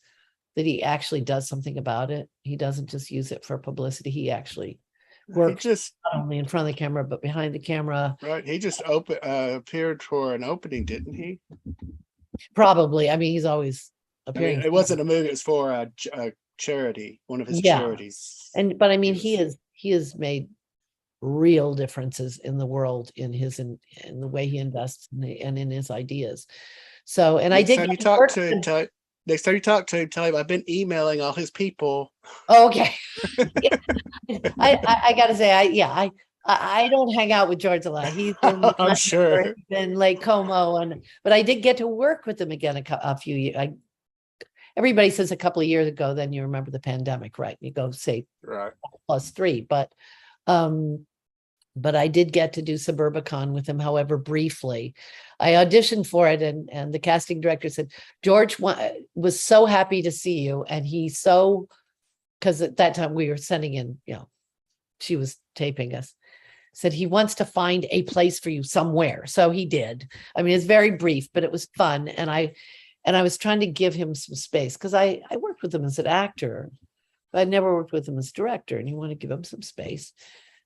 [SPEAKER 2] that he actually does something about it. He doesn't just use it for publicity. He actually
[SPEAKER 1] He
[SPEAKER 2] works
[SPEAKER 1] just
[SPEAKER 2] not only in front of the camera, but behind the camera.
[SPEAKER 1] right. He just appeared for an opening, didn't he?
[SPEAKER 2] Probably. I mean, he's always
[SPEAKER 1] I mean,
[SPEAKER 2] appearing.
[SPEAKER 1] it wasn't a movie. It was for a charity, one of his
[SPEAKER 2] Yeah.
[SPEAKER 1] charities.
[SPEAKER 2] But I mean,
[SPEAKER 1] He
[SPEAKER 2] he has made real differences in the world in the way he invests and in his ideas. So, and I
[SPEAKER 1] Next
[SPEAKER 2] did
[SPEAKER 1] time you
[SPEAKER 2] get to
[SPEAKER 1] talk
[SPEAKER 2] work
[SPEAKER 1] to
[SPEAKER 2] with
[SPEAKER 1] him,
[SPEAKER 2] him.
[SPEAKER 1] next time you talk to him, tell him I've been emailing all his people.
[SPEAKER 2] Oh, okay. Yeah. I gotta say, I don't hang out with George a lot. He's in
[SPEAKER 1] I'm sure.
[SPEAKER 2] he's in Lake Como, but I did get to work with him again a few years. Everybody says a couple of years ago, then you remember the pandemic, right? You go say
[SPEAKER 1] Right.
[SPEAKER 2] +3, but I did get to do Suburbicon with him, however, briefly. I auditioned for it, and the casting director said, George was so happy to see you. And because at that time we were sending in, she was taping us, said he wants to find a place for you somewhere. So he did. I mean, it's very brief, but it was fun. And I was trying to give him some space because I worked with him as an actor, but I never worked with him as director, and you want to give him some space.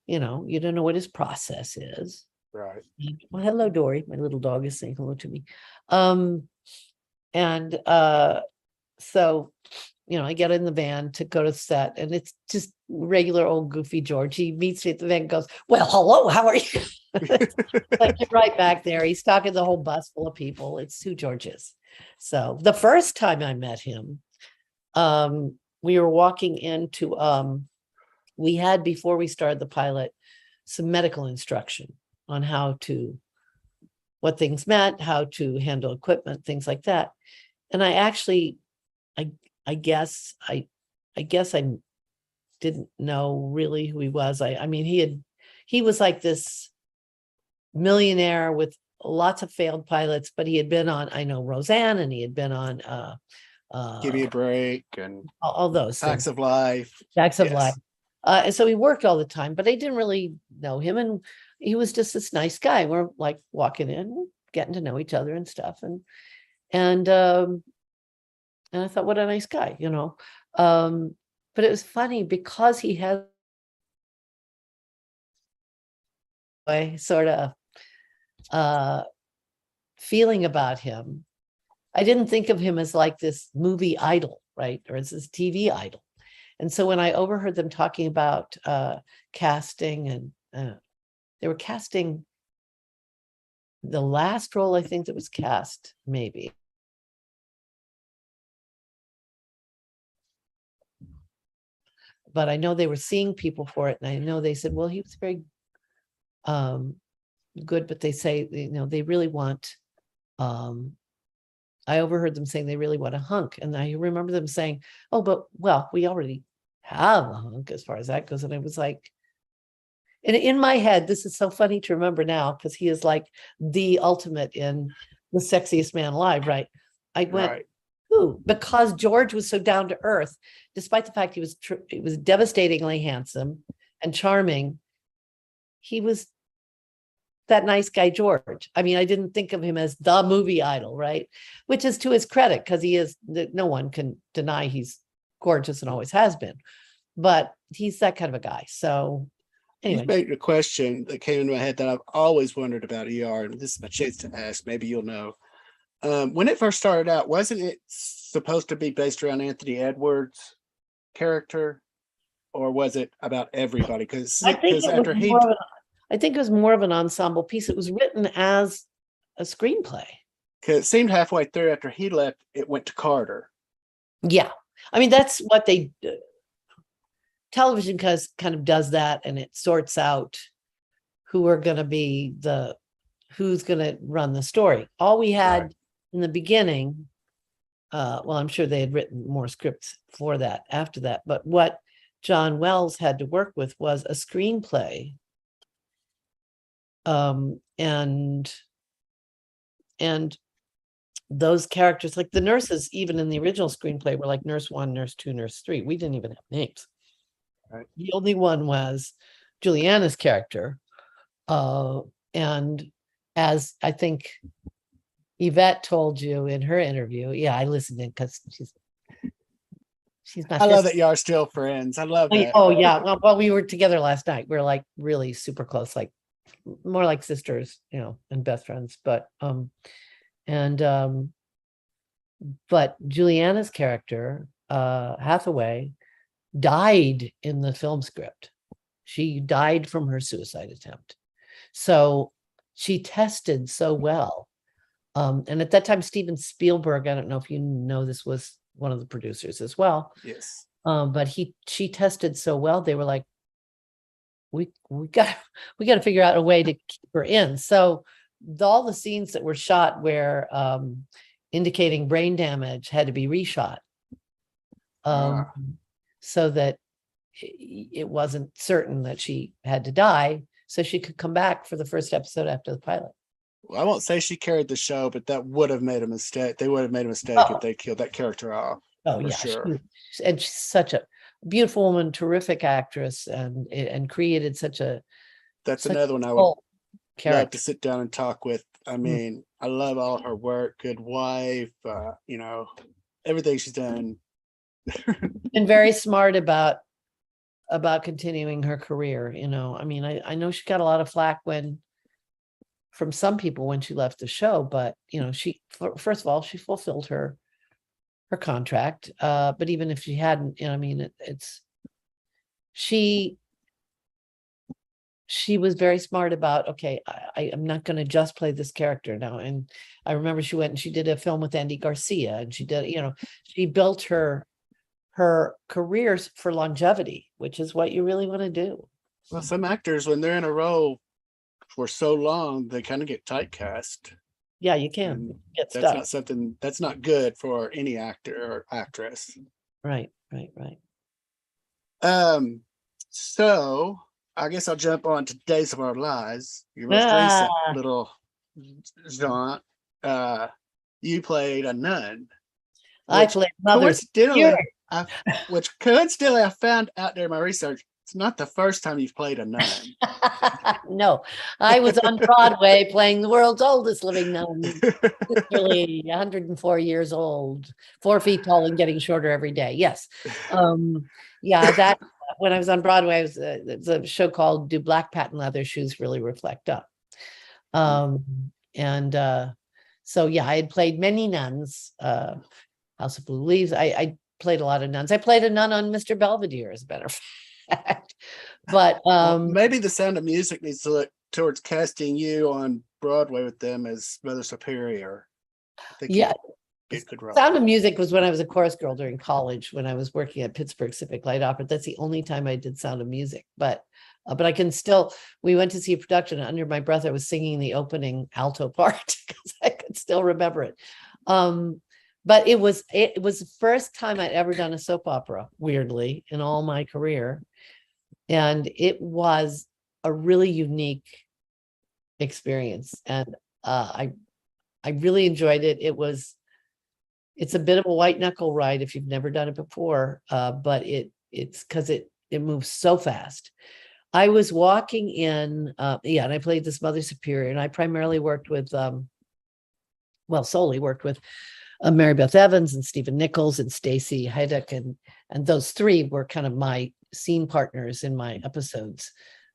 [SPEAKER 2] You don't know what his process is.
[SPEAKER 1] Right.
[SPEAKER 2] Well, hello, Dory. My little dog is saying hello to me. And so, I get in the van to go to set, and it's just regular old goofy George. He meets me at the van and goes, well, hello, how are you? Like, you're right back there. He's talking to the whole bus full of people. It's who George is. So the first time I met him, we were walking into, we had, before we started the pilot, some medical instruction on what things meant, how to handle equipment, things like that. And I actually, I guess I didn't know really who he was. I mean, he was like this millionaire with lots of failed pilots, but he had been on, I know, Roseanne, and he had been on
[SPEAKER 1] Give Me a Break and
[SPEAKER 2] all those
[SPEAKER 1] Facts
[SPEAKER 2] things.
[SPEAKER 1] of Life.
[SPEAKER 2] Facts of
[SPEAKER 1] Yes.
[SPEAKER 2] Life. And so he worked all the time, but I didn't really know him. And he was just this nice guy. We're like walking in, getting to know each other and stuff. And I thought, what a nice guy, but it was funny because he had a sort of feeling about him. I didn't think of him as like this movie idol, right? Or as this TV idol. And so when I overheard them talking about casting, and they were casting the last role, I think that was cast, maybe. But I know they were seeing people for it. And I know they said, well, he was very good, but they say, they really want, I overheard them saying they really want a hunk. And I remember them saying, oh, but we already have a hunk as far as that goes. And I was like, and in my head, this is so funny to remember now, because he is like the ultimate in the sexiest man alive, right? I went,
[SPEAKER 1] Right.
[SPEAKER 2] who? Because George was so down to earth, despite the fact he was devastatingly handsome and charming. He was that nice guy, George. I mean, I didn't think of him as the movie idol, right? Which is to his credit, because he is, no one can deny he's gorgeous and always has been, but he's that kind of a guy. So anyway.
[SPEAKER 1] You made a question that came into my head that I've always wondered about ER, and this is my chance to ask. Maybe you'll know. When it first started out, wasn't it supposed to be based around Anthony Edwards' character, or was it about everybody? Because
[SPEAKER 2] I think it was more of an ensemble piece. It was written as a screenplay.
[SPEAKER 1] it seemed halfway through after he left, it went to Carter.
[SPEAKER 2] Yeah. I mean, that's what they television kind of does that, and it sorts out who are going to be who's going to run the story. All we had
[SPEAKER 1] Right.
[SPEAKER 2] in the beginning, well, I'm sure they had written more scripts for that after that, but what John Wells had to work with was a screenplay. And those characters, like the nurses, even in the original screenplay, were like Nurse 1, Nurse 2, Nurse 3. We didn't even have names.
[SPEAKER 1] Right.
[SPEAKER 2] The only one was Juliana's character. And as I think Yvette told you in her interview. Yeah, I listened in because she's my
[SPEAKER 1] I love
[SPEAKER 2] sister.
[SPEAKER 1] that y'all are still friends. I love that.
[SPEAKER 2] Oh yeah. Well, we were together last night. We're like really super close, like more like sisters, and best friends. And but Juliana's character, Hathaway, died in the film script. She died from her suicide attempt. So she tested so well. And at that time, Steven Spielberg, I don't know if you know, this was one of the producers as well.
[SPEAKER 1] Yes.
[SPEAKER 2] But she tested so well, they were like, we got to figure out a way to keep her in. So all the scenes that were shot where indicating brain damage had to be reshot, so that it wasn't certain that she had to die, so she could come back for the first episode after the pilot.
[SPEAKER 1] Well, I won't say she carried the show, but that would have made a mistake. They would have made a mistake if they killed that character off.
[SPEAKER 2] Oh yeah, sure. And she's such a beautiful woman, terrific actress, and created such a.
[SPEAKER 1] That's another one I would love to
[SPEAKER 2] character.
[SPEAKER 1] sit down and talk with. I mean, I love all her work. Good wife, everything she's done.
[SPEAKER 2] And very smart about continuing her career. I mean, I know she got a lot of flack from some people when she left the show, but she, first of all, she fulfilled her contract. But even if she hadn't, I mean, she was very smart about, okay, I am not going to just play this character now. And I remember she went and she did a film with Andy Garcia, and she did, she built her careers for longevity, which is what you really want to do.
[SPEAKER 1] Well, some actors, when they're in a role for so long, they kind of get typecast.
[SPEAKER 2] Yeah, you can get stuck.
[SPEAKER 1] That's not good for any actor or actress.
[SPEAKER 2] Right.
[SPEAKER 1] So I guess I'll jump on to Days of Our Lives, your most recent little jaunt. You played a nun.
[SPEAKER 2] I played Mother.
[SPEAKER 1] Which coincidentally I found out during my research, it's not the first time you've played a nun.
[SPEAKER 2] No, I was on Broadway playing the world's oldest living nun, literally 104 years old, 4 feet tall and getting shorter every day. Yes. Yeah, that when I was on Broadway, it was a show called Do Black Patent Leather Shoes Really Reflect Up? So yeah, I had played many nuns, House of Blue Leaves. I played a lot of nuns. I played a nun on Mr. Belvedere, as a matter of fact. But
[SPEAKER 1] maybe The Sound of Music needs to look towards casting you on Broadway with them as Mother Superior.
[SPEAKER 2] Yeah.
[SPEAKER 1] Good role.
[SPEAKER 2] Sound of Music was when I was a chorus girl during college, when I was working at Pittsburgh Civic Light Opera. That's the only time I did Sound of Music. But I can still, we went to see a production, and under my breath I was singing the opening alto part because I could still remember it. But it was the first time I'd ever done a soap opera, weirdly, in all my career. And it was a really unique experience. And I really enjoyed it. It's a bit of a white knuckle ride if you've never done it before, but it's because it moves so fast. I was walking in, and I played this Mother Superior, and I primarily worked with, solely worked with Mary Beth Evans and Stephen Nichols and Stacey Heideck, and those three were kind of my scene partners in my episodes,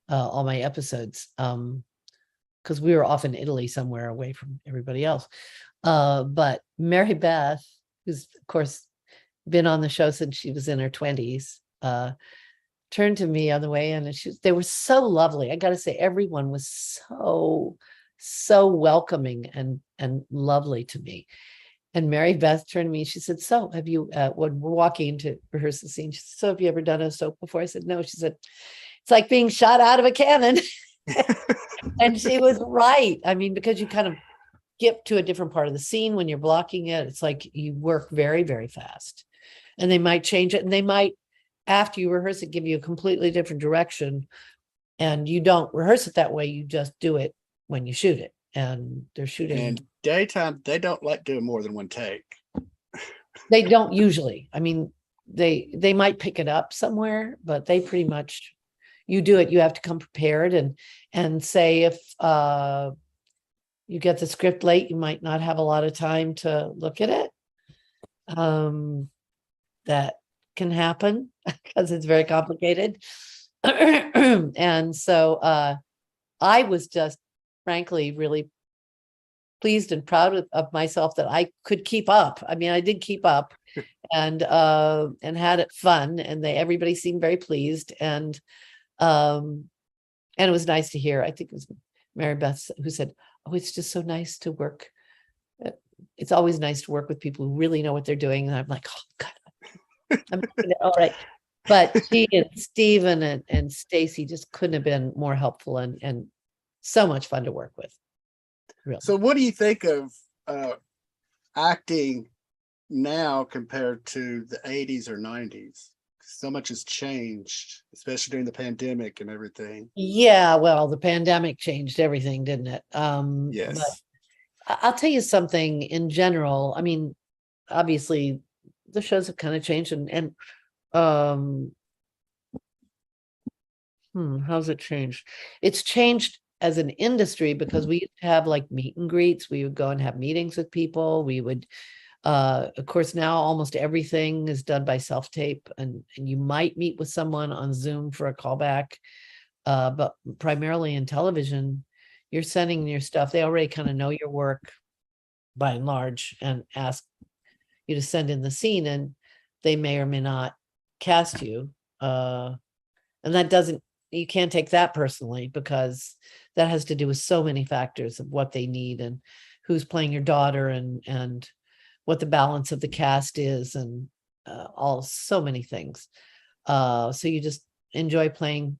[SPEAKER 2] all my episodes, because we were off in Italy somewhere away from everybody else. But Mary Beth, who's of course been on the show since she was in her 20s, turned to me on the way in, and they were so lovely. I got to say, everyone was so welcoming and lovely to me. And Mary Beth turned to me, she said, "So have you, when we're walking into rehearse the scene, she said, so have you ever done a soap before?" I said, "No." She said, "It's like being shot out of a cannon." And she was right. I mean, because you kind of get to a different part of the scene when you're blocking it. It's like you work very, very fast. And they might change it, and they might, after you rehearse it, give you a completely different direction. And you don't rehearse it that way. You just do it when you shoot it. And they're shooting.
[SPEAKER 1] And daytime, they don't like doing more than one take.
[SPEAKER 2] They don't usually. I mean, they might pick it up somewhere, but they pretty much, you do it. You have to come prepared and say if you get the script late, you might not have a lot of time to look at it. That can happen because it's very complicated. And so I was just frankly really pleased and proud of myself that I could keep up. I mean, I did keep up and had it fun, and everybody seemed very pleased. And it was nice to hear. I think it was Mary Beth who said, "Oh, it's just so nice to work. It's always nice to work with people who really know what they're doing." And I'm like, "Oh God, I'm all right." But she and Stephen and Stacy just couldn't have been more helpful and so much fun to work with. Really.
[SPEAKER 1] So what do you think of acting now compared to the 80s or 90s? So much has changed, especially during the pandemic and everything.
[SPEAKER 2] Yeah, well, the pandemic changed everything, didn't it?
[SPEAKER 1] Yes.
[SPEAKER 2] But I'll tell you something in general. I mean, obviously the shows have kind of changed and how's it changed? It's changed as an industry because we used to have like meet and greets. We would go and have meetings with people. We would of course, now almost everything is done by self-tape, and you might meet with someone on Zoom for a callback. But primarily in television, you're sending your stuff. They already kind of know your work by and large and ask you to send in the scene, and they may or may not cast you. And that doesn't, you can't take that personally because that has to do with so many factors of what they need and who's playing your daughter and what the balance of the cast is and so many things. So you just enjoy playing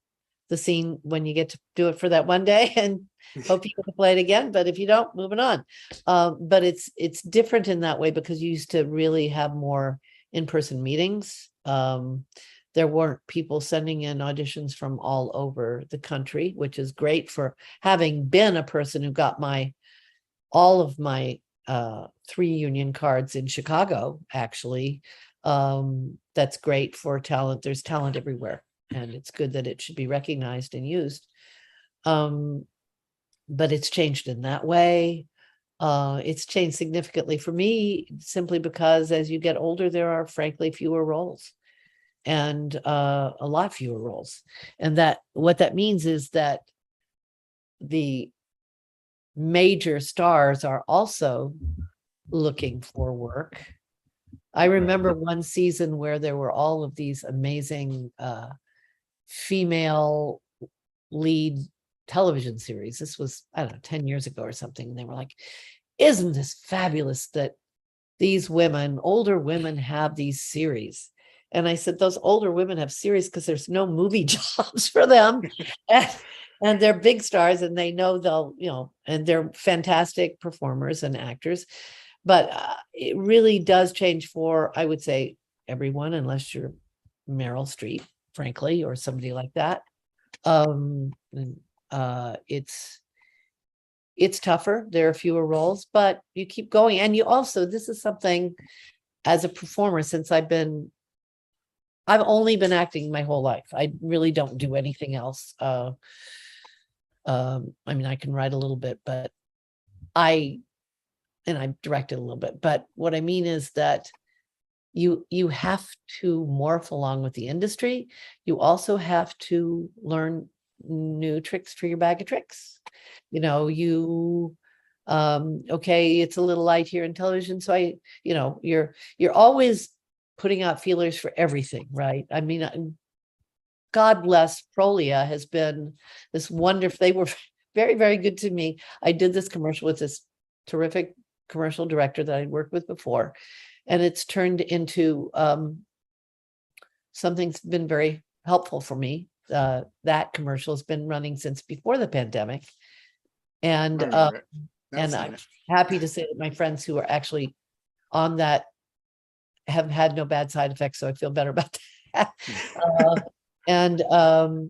[SPEAKER 2] the scene when you get to do it for that one day and hope you get to play it again. But if you don't, moving on. But it's different in that way because you used to really have more in-person meetings. There weren't people sending in auditions from all over the country, which is great for having been a person who got all of my 3 union cards in Chicago, actually. That's great for talent. There's talent everywhere, and it's good that it should be recognized and used. But it's changed in that way. It's changed significantly for me simply because as you get older, there are frankly fewer roles and a lot fewer roles. And that what that means is that the major stars are also looking for work. I remember one season where there were all of these amazing female lead television series. This was, I don't know, 10 years ago or something. And they were like, "Isn't this fabulous that these women, older women, have these series?" And I said, "Those older women have series because there's no movie jobs for them." And they're big stars and they know they'll, and they're fantastic performers and actors. But it really does change for, I would say, everyone, unless you're Meryl Streep, frankly, or somebody like that. It's tougher. There are fewer roles, but you keep going. And you also, this is something as a performer, since I've only been acting my whole life. I really don't do anything else. I mean, I can write a little bit, but I've directed a little bit. But what I mean is that you have to morph along with the industry. You also have to learn new tricks for your bag of tricks. Okay, it's a little light here in television, so you're always putting out feelers for everything, right? I mean, God bless Prolia has been this wonderful, they were very, very good to me. I did this commercial with this terrific commercial director that I'd worked with before, and it's turned into something's been very helpful for me. That commercial has been running since before the pandemic. And I'm happy to say that my friends who are actually on that have had no bad side effects, so I feel better about that.
[SPEAKER 1] That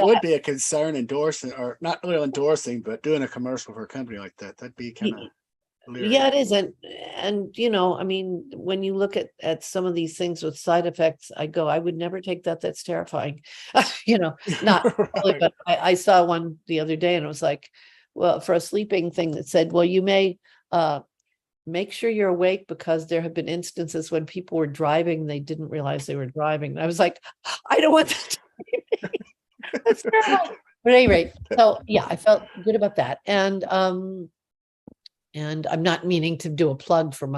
[SPEAKER 1] would be a concern endorsing, or not really endorsing, but doing a commercial for a company like that. That'd be kind of
[SPEAKER 2] yeah, it is. And I mean, when you look at some of these things with side effects, I would never take that. That's terrifying. Not really, but I saw one the other day and it was like, well, for a sleeping thing that said, well, you may make sure you're awake because there have been instances when people were driving, they didn't realize they were driving. And I was like, I don't want that to be me. That's terrible. But at any rate, so yeah, I felt good about that. And I'm not meaning to do a plug for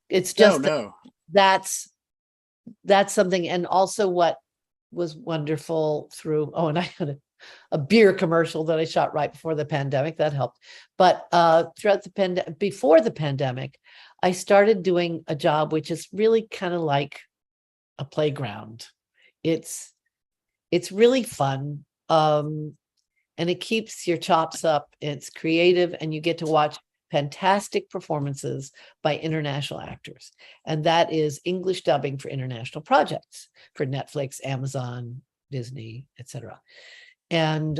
[SPEAKER 2] it's
[SPEAKER 1] No,
[SPEAKER 2] just
[SPEAKER 1] no.
[SPEAKER 2] that's something. And also what was wonderful and I had a beer commercial that I shot right before the pandemic that helped. But before the pandemic, I started doing a job which is really kind of like a playground. It's really fun. And it keeps your chops up. It's creative, and you get to watch fantastic performances by international actors. And that is English dubbing for international projects for Netflix, Amazon, Disney, etc. And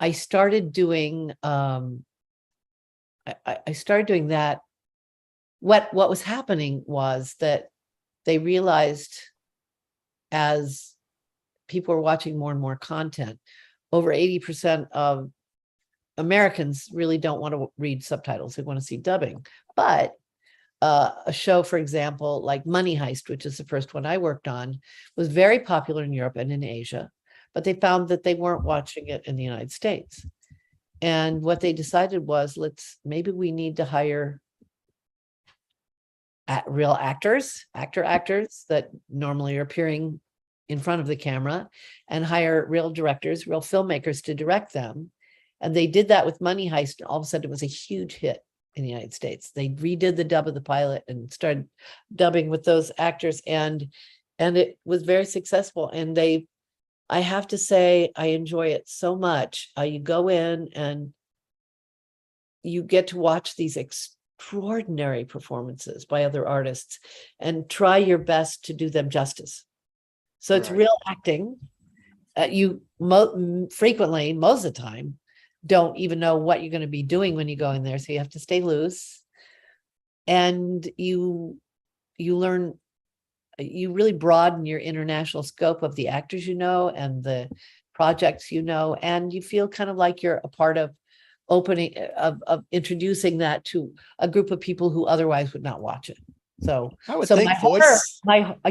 [SPEAKER 2] I started doing I started doing that. What was happening was that they realized, as people were watching more and more content, over 80% of Americans really don't want to read subtitles. They want to see dubbing. But a show, for example, like Money Heist, which is the first one I worked on, was very popular in Europe and in Asia, but they found that they weren't watching it in the United States. And what they decided was, maybe we need to hire real actors that normally are appearing in front of the camera, and hire real directors, real filmmakers to direct them. And they did that with Money Heist, and all of a sudden it was a huge hit in the United States. They redid the dub of the pilot and started dubbing with those actors, and it was very successful. And I have to say, I enjoy it so much. You go in and you get to watch these extraordinary performances by other artists and try your best to do them justice. So it's
[SPEAKER 1] Right.
[SPEAKER 2] real acting. You frequently, most of the time, don't even know what you're going to be doing when you go in there. So you have to stay loose. And you learn, you really broaden your international scope of the actors and the projects and you feel kind of like you're a part of introducing that to a group of people who otherwise would not watch it. So
[SPEAKER 1] I would think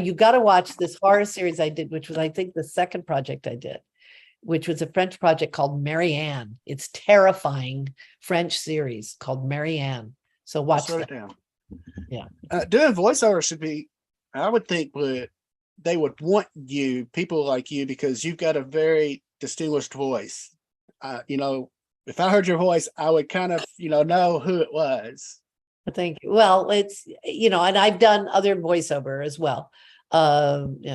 [SPEAKER 2] you got to watch this horror series I did, which was, I think, the second project I did, which was a French project called Marianne. It's terrifying French series called Marianne. So watch
[SPEAKER 1] wrote
[SPEAKER 2] that.
[SPEAKER 1] it down.
[SPEAKER 2] Yeah.
[SPEAKER 1] Doing voiceover should be, I would think, they would want people like you, because you've got a very distinguished voice. If I heard your voice, I would kind of, know who it was.
[SPEAKER 2] Thank you. Well, it's, and I've done other voiceover as well.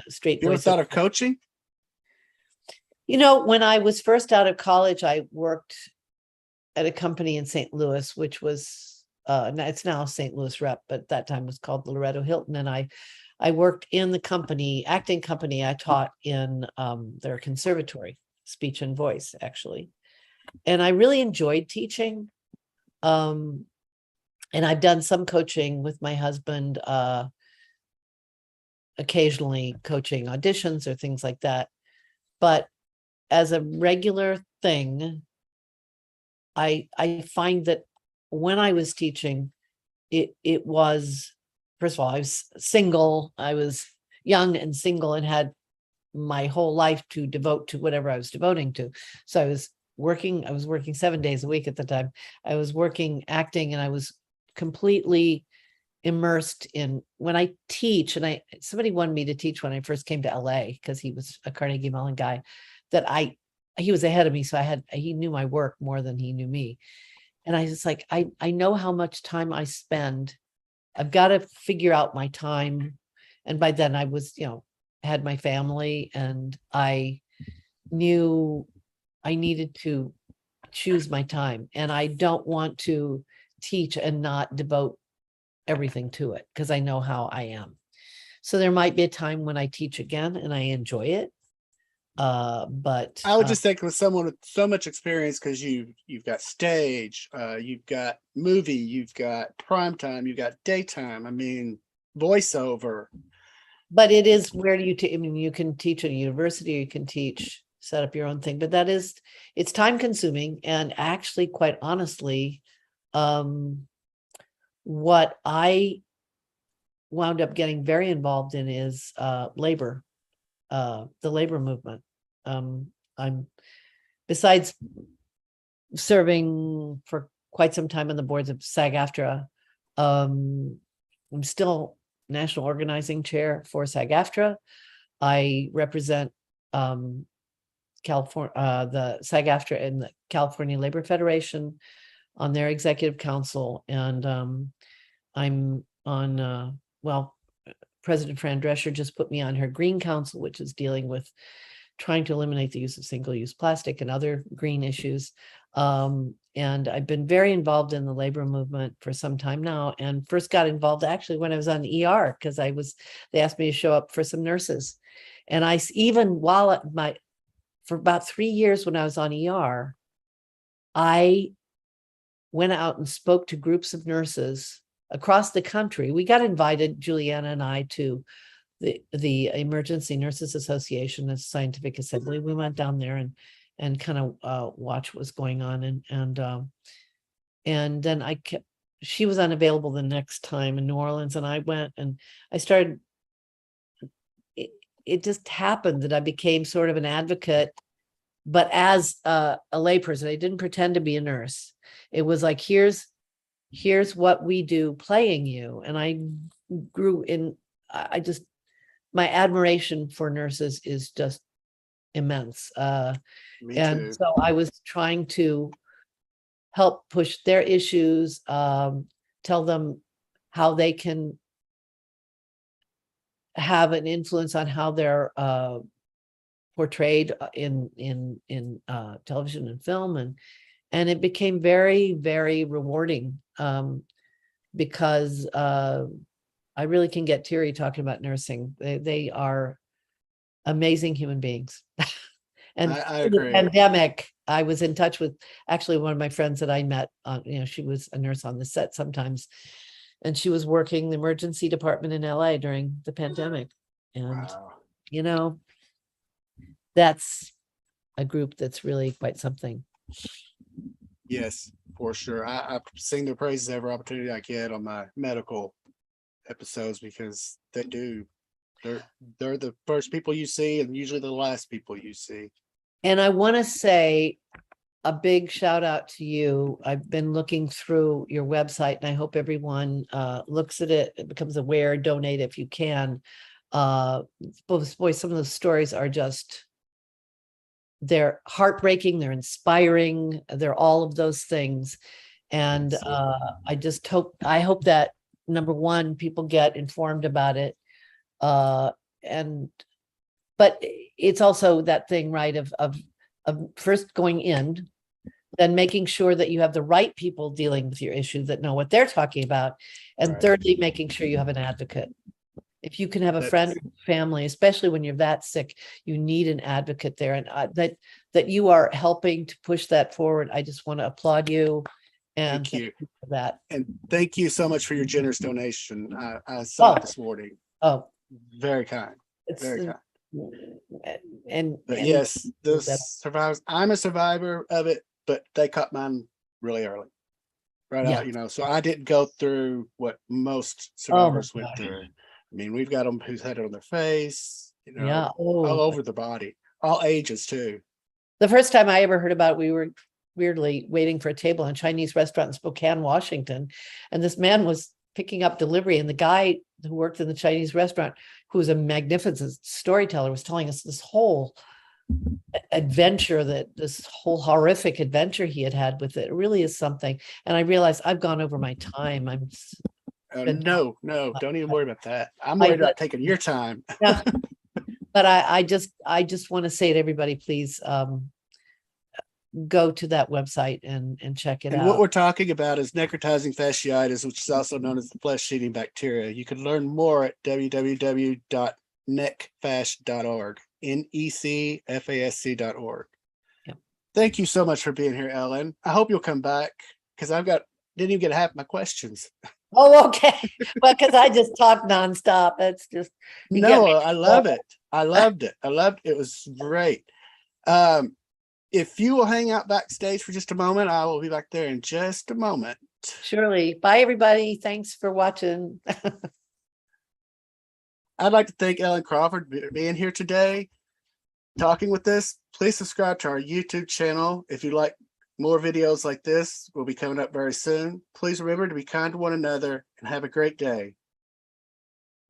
[SPEAKER 2] Straight
[SPEAKER 1] You ever
[SPEAKER 2] voiceover.
[SPEAKER 1] thought of coaching?
[SPEAKER 2] When I was first out of college, I worked at a company in St. Louis, which was, it's now St. Louis Rep, but at that time was called Loretto Hilton. And I worked in the acting company. I taught in their conservatory, speech and voice, actually. And I really enjoyed teaching. And I've done some coaching with my husband, occasionally coaching auditions or things like that. But as a regular thing, I find that when I was teaching, it was, first of all, I was single. I was young and single and had my whole life to devote to whatever I was devoting to. So I was working 7 days a week at the time. I was working acting, and I was completely immersed in, when I teach, and somebody wanted me to teach when I first came to LA, because he was a Carnegie Mellon guy, he was ahead of me. So he knew my work more than he knew me. And I was like, I know how much time I spend. I've got to figure out my time. And by then I was, had my family, and I knew I needed to choose my time. And I don't want to teach and not devote everything to it, because I know how I am. So there might be a time when I teach again and I enjoy it. But
[SPEAKER 1] I would just think, with someone with so much experience, because you've got stage, you've got movie, you've got primetime, you've got daytime. I mean, voiceover.
[SPEAKER 2] But it is, where do you you can teach at a university, or you can teach set up your own thing. But it's time consuming. And actually, quite honestly, what I wound up getting very involved in is labor, the labor movement. I'm besides serving for quite some time on the boards of SAG-AFTRA, I'm still national organizing chair for SAG-AFTRA. I represent California, the SAG-AFTRA and the California Labor Federation on their executive council, and I'm on President Fran Drescher just put me on her Green Council, which is dealing with trying to eliminate the use of single-use plastic and other green issues. And I've been very involved in the labor movement for some time now, and first got involved actually when I was on ER, because they asked me to show up for some nurses. And for about 3 years when I was on ER, I went out and spoke to groups of nurses across the country. We got invited, Juliana and I, to the Emergency Nurses Association, a scientific assembly. We went down there and kind of watch what was going on. And then she was unavailable the next time in New Orleans, and I went and I started, it just happened that I became sort of an advocate, but as a layperson. I didn't pretend to be a nurse. It was like, here's what we do, playing you. And I grew in, my admiration for nurses is just immense.
[SPEAKER 1] Me
[SPEAKER 2] and
[SPEAKER 1] too.
[SPEAKER 2] so I was trying to help push their issues, tell them how they can have an influence on how they're portrayed in television and film, and it became very, very rewarding, because I really can get teary talking about nursing. They are amazing human beings. And
[SPEAKER 1] I
[SPEAKER 2] through the
[SPEAKER 1] agree.
[SPEAKER 2] pandemic, I was in touch with actually one of my friends that I met on, she was a nurse on the set sometimes, and she was working the emergency department in LA during the pandemic. And,
[SPEAKER 1] Wow.
[SPEAKER 2] That's a group that's really quite something.
[SPEAKER 1] Yes, for sure. I sing their praises every opportunity I get on my medical episodes, because they're the first people you see and usually the last people you see.
[SPEAKER 2] And I want to say a big shout out to you. I've been looking through your website, and I hope everyone looks at it, becomes aware, donate if you can. Boy, some of the stories are just, they're heartbreaking, they're inspiring, they're all of those things. And I hope that, number one, people get informed about it. But it's also that thing, right, of first going in, then making sure that you have the right people dealing with your issue that know what they're talking about. And
[SPEAKER 1] Right.
[SPEAKER 2] thirdly, making sure you have an advocate. If you can have a friend or family, especially when you're that sick, you need an advocate there. And that you are helping to push that forward. I just want to applaud you. And
[SPEAKER 1] Thank you
[SPEAKER 2] for that.
[SPEAKER 1] And thank you so much for your generous donation. I saw it this morning.
[SPEAKER 2] Oh,
[SPEAKER 1] Very kind.
[SPEAKER 2] it's
[SPEAKER 1] Very kind.
[SPEAKER 2] But
[SPEAKER 1] yes, the survivors, I'm a survivor of it, but they caught mine really early. Right out, so I didn't go through what most survivors went through. I mean, we've got them who's had it on their face, all over the body, all ages too.
[SPEAKER 2] The first time I ever heard about it, we were weirdly waiting for a table in a Chinese restaurant in Spokane, Washington. And this man was picking up delivery. And the guy who worked in the Chinese restaurant, who was a magnificent storyteller, was telling us this whole adventure, this whole horrific adventure he had with it. It really is something. And I realized I've gone over my time.
[SPEAKER 1] No, don't even worry about that. I'm worried about taking your time.
[SPEAKER 2] Yeah. But I just want to say to everybody, please go to that website and check it out.
[SPEAKER 1] What we're talking about is necrotizing fasciitis, which is also known as the flesh-eating bacteria. You can learn more at www.necfasc.org, necfasc.org.
[SPEAKER 2] Yep.
[SPEAKER 1] Thank you so much for being here, Ellen. I hope you'll come back, because didn't even get half my questions.
[SPEAKER 2] Oh, okay. Well, because I just talk nonstop. That's just
[SPEAKER 1] I love it. I loved it. It was great. If you will hang out backstage for just a moment, I will be back there in just a moment.
[SPEAKER 2] Surely. Bye, everybody. Thanks for watching.
[SPEAKER 1] I'd like to thank Ellen Crawford for being here today, talking with us. Please subscribe to our YouTube channel if you like more videos like this. Will be coming up very soon. Please remember to be kind to one another and have a great day.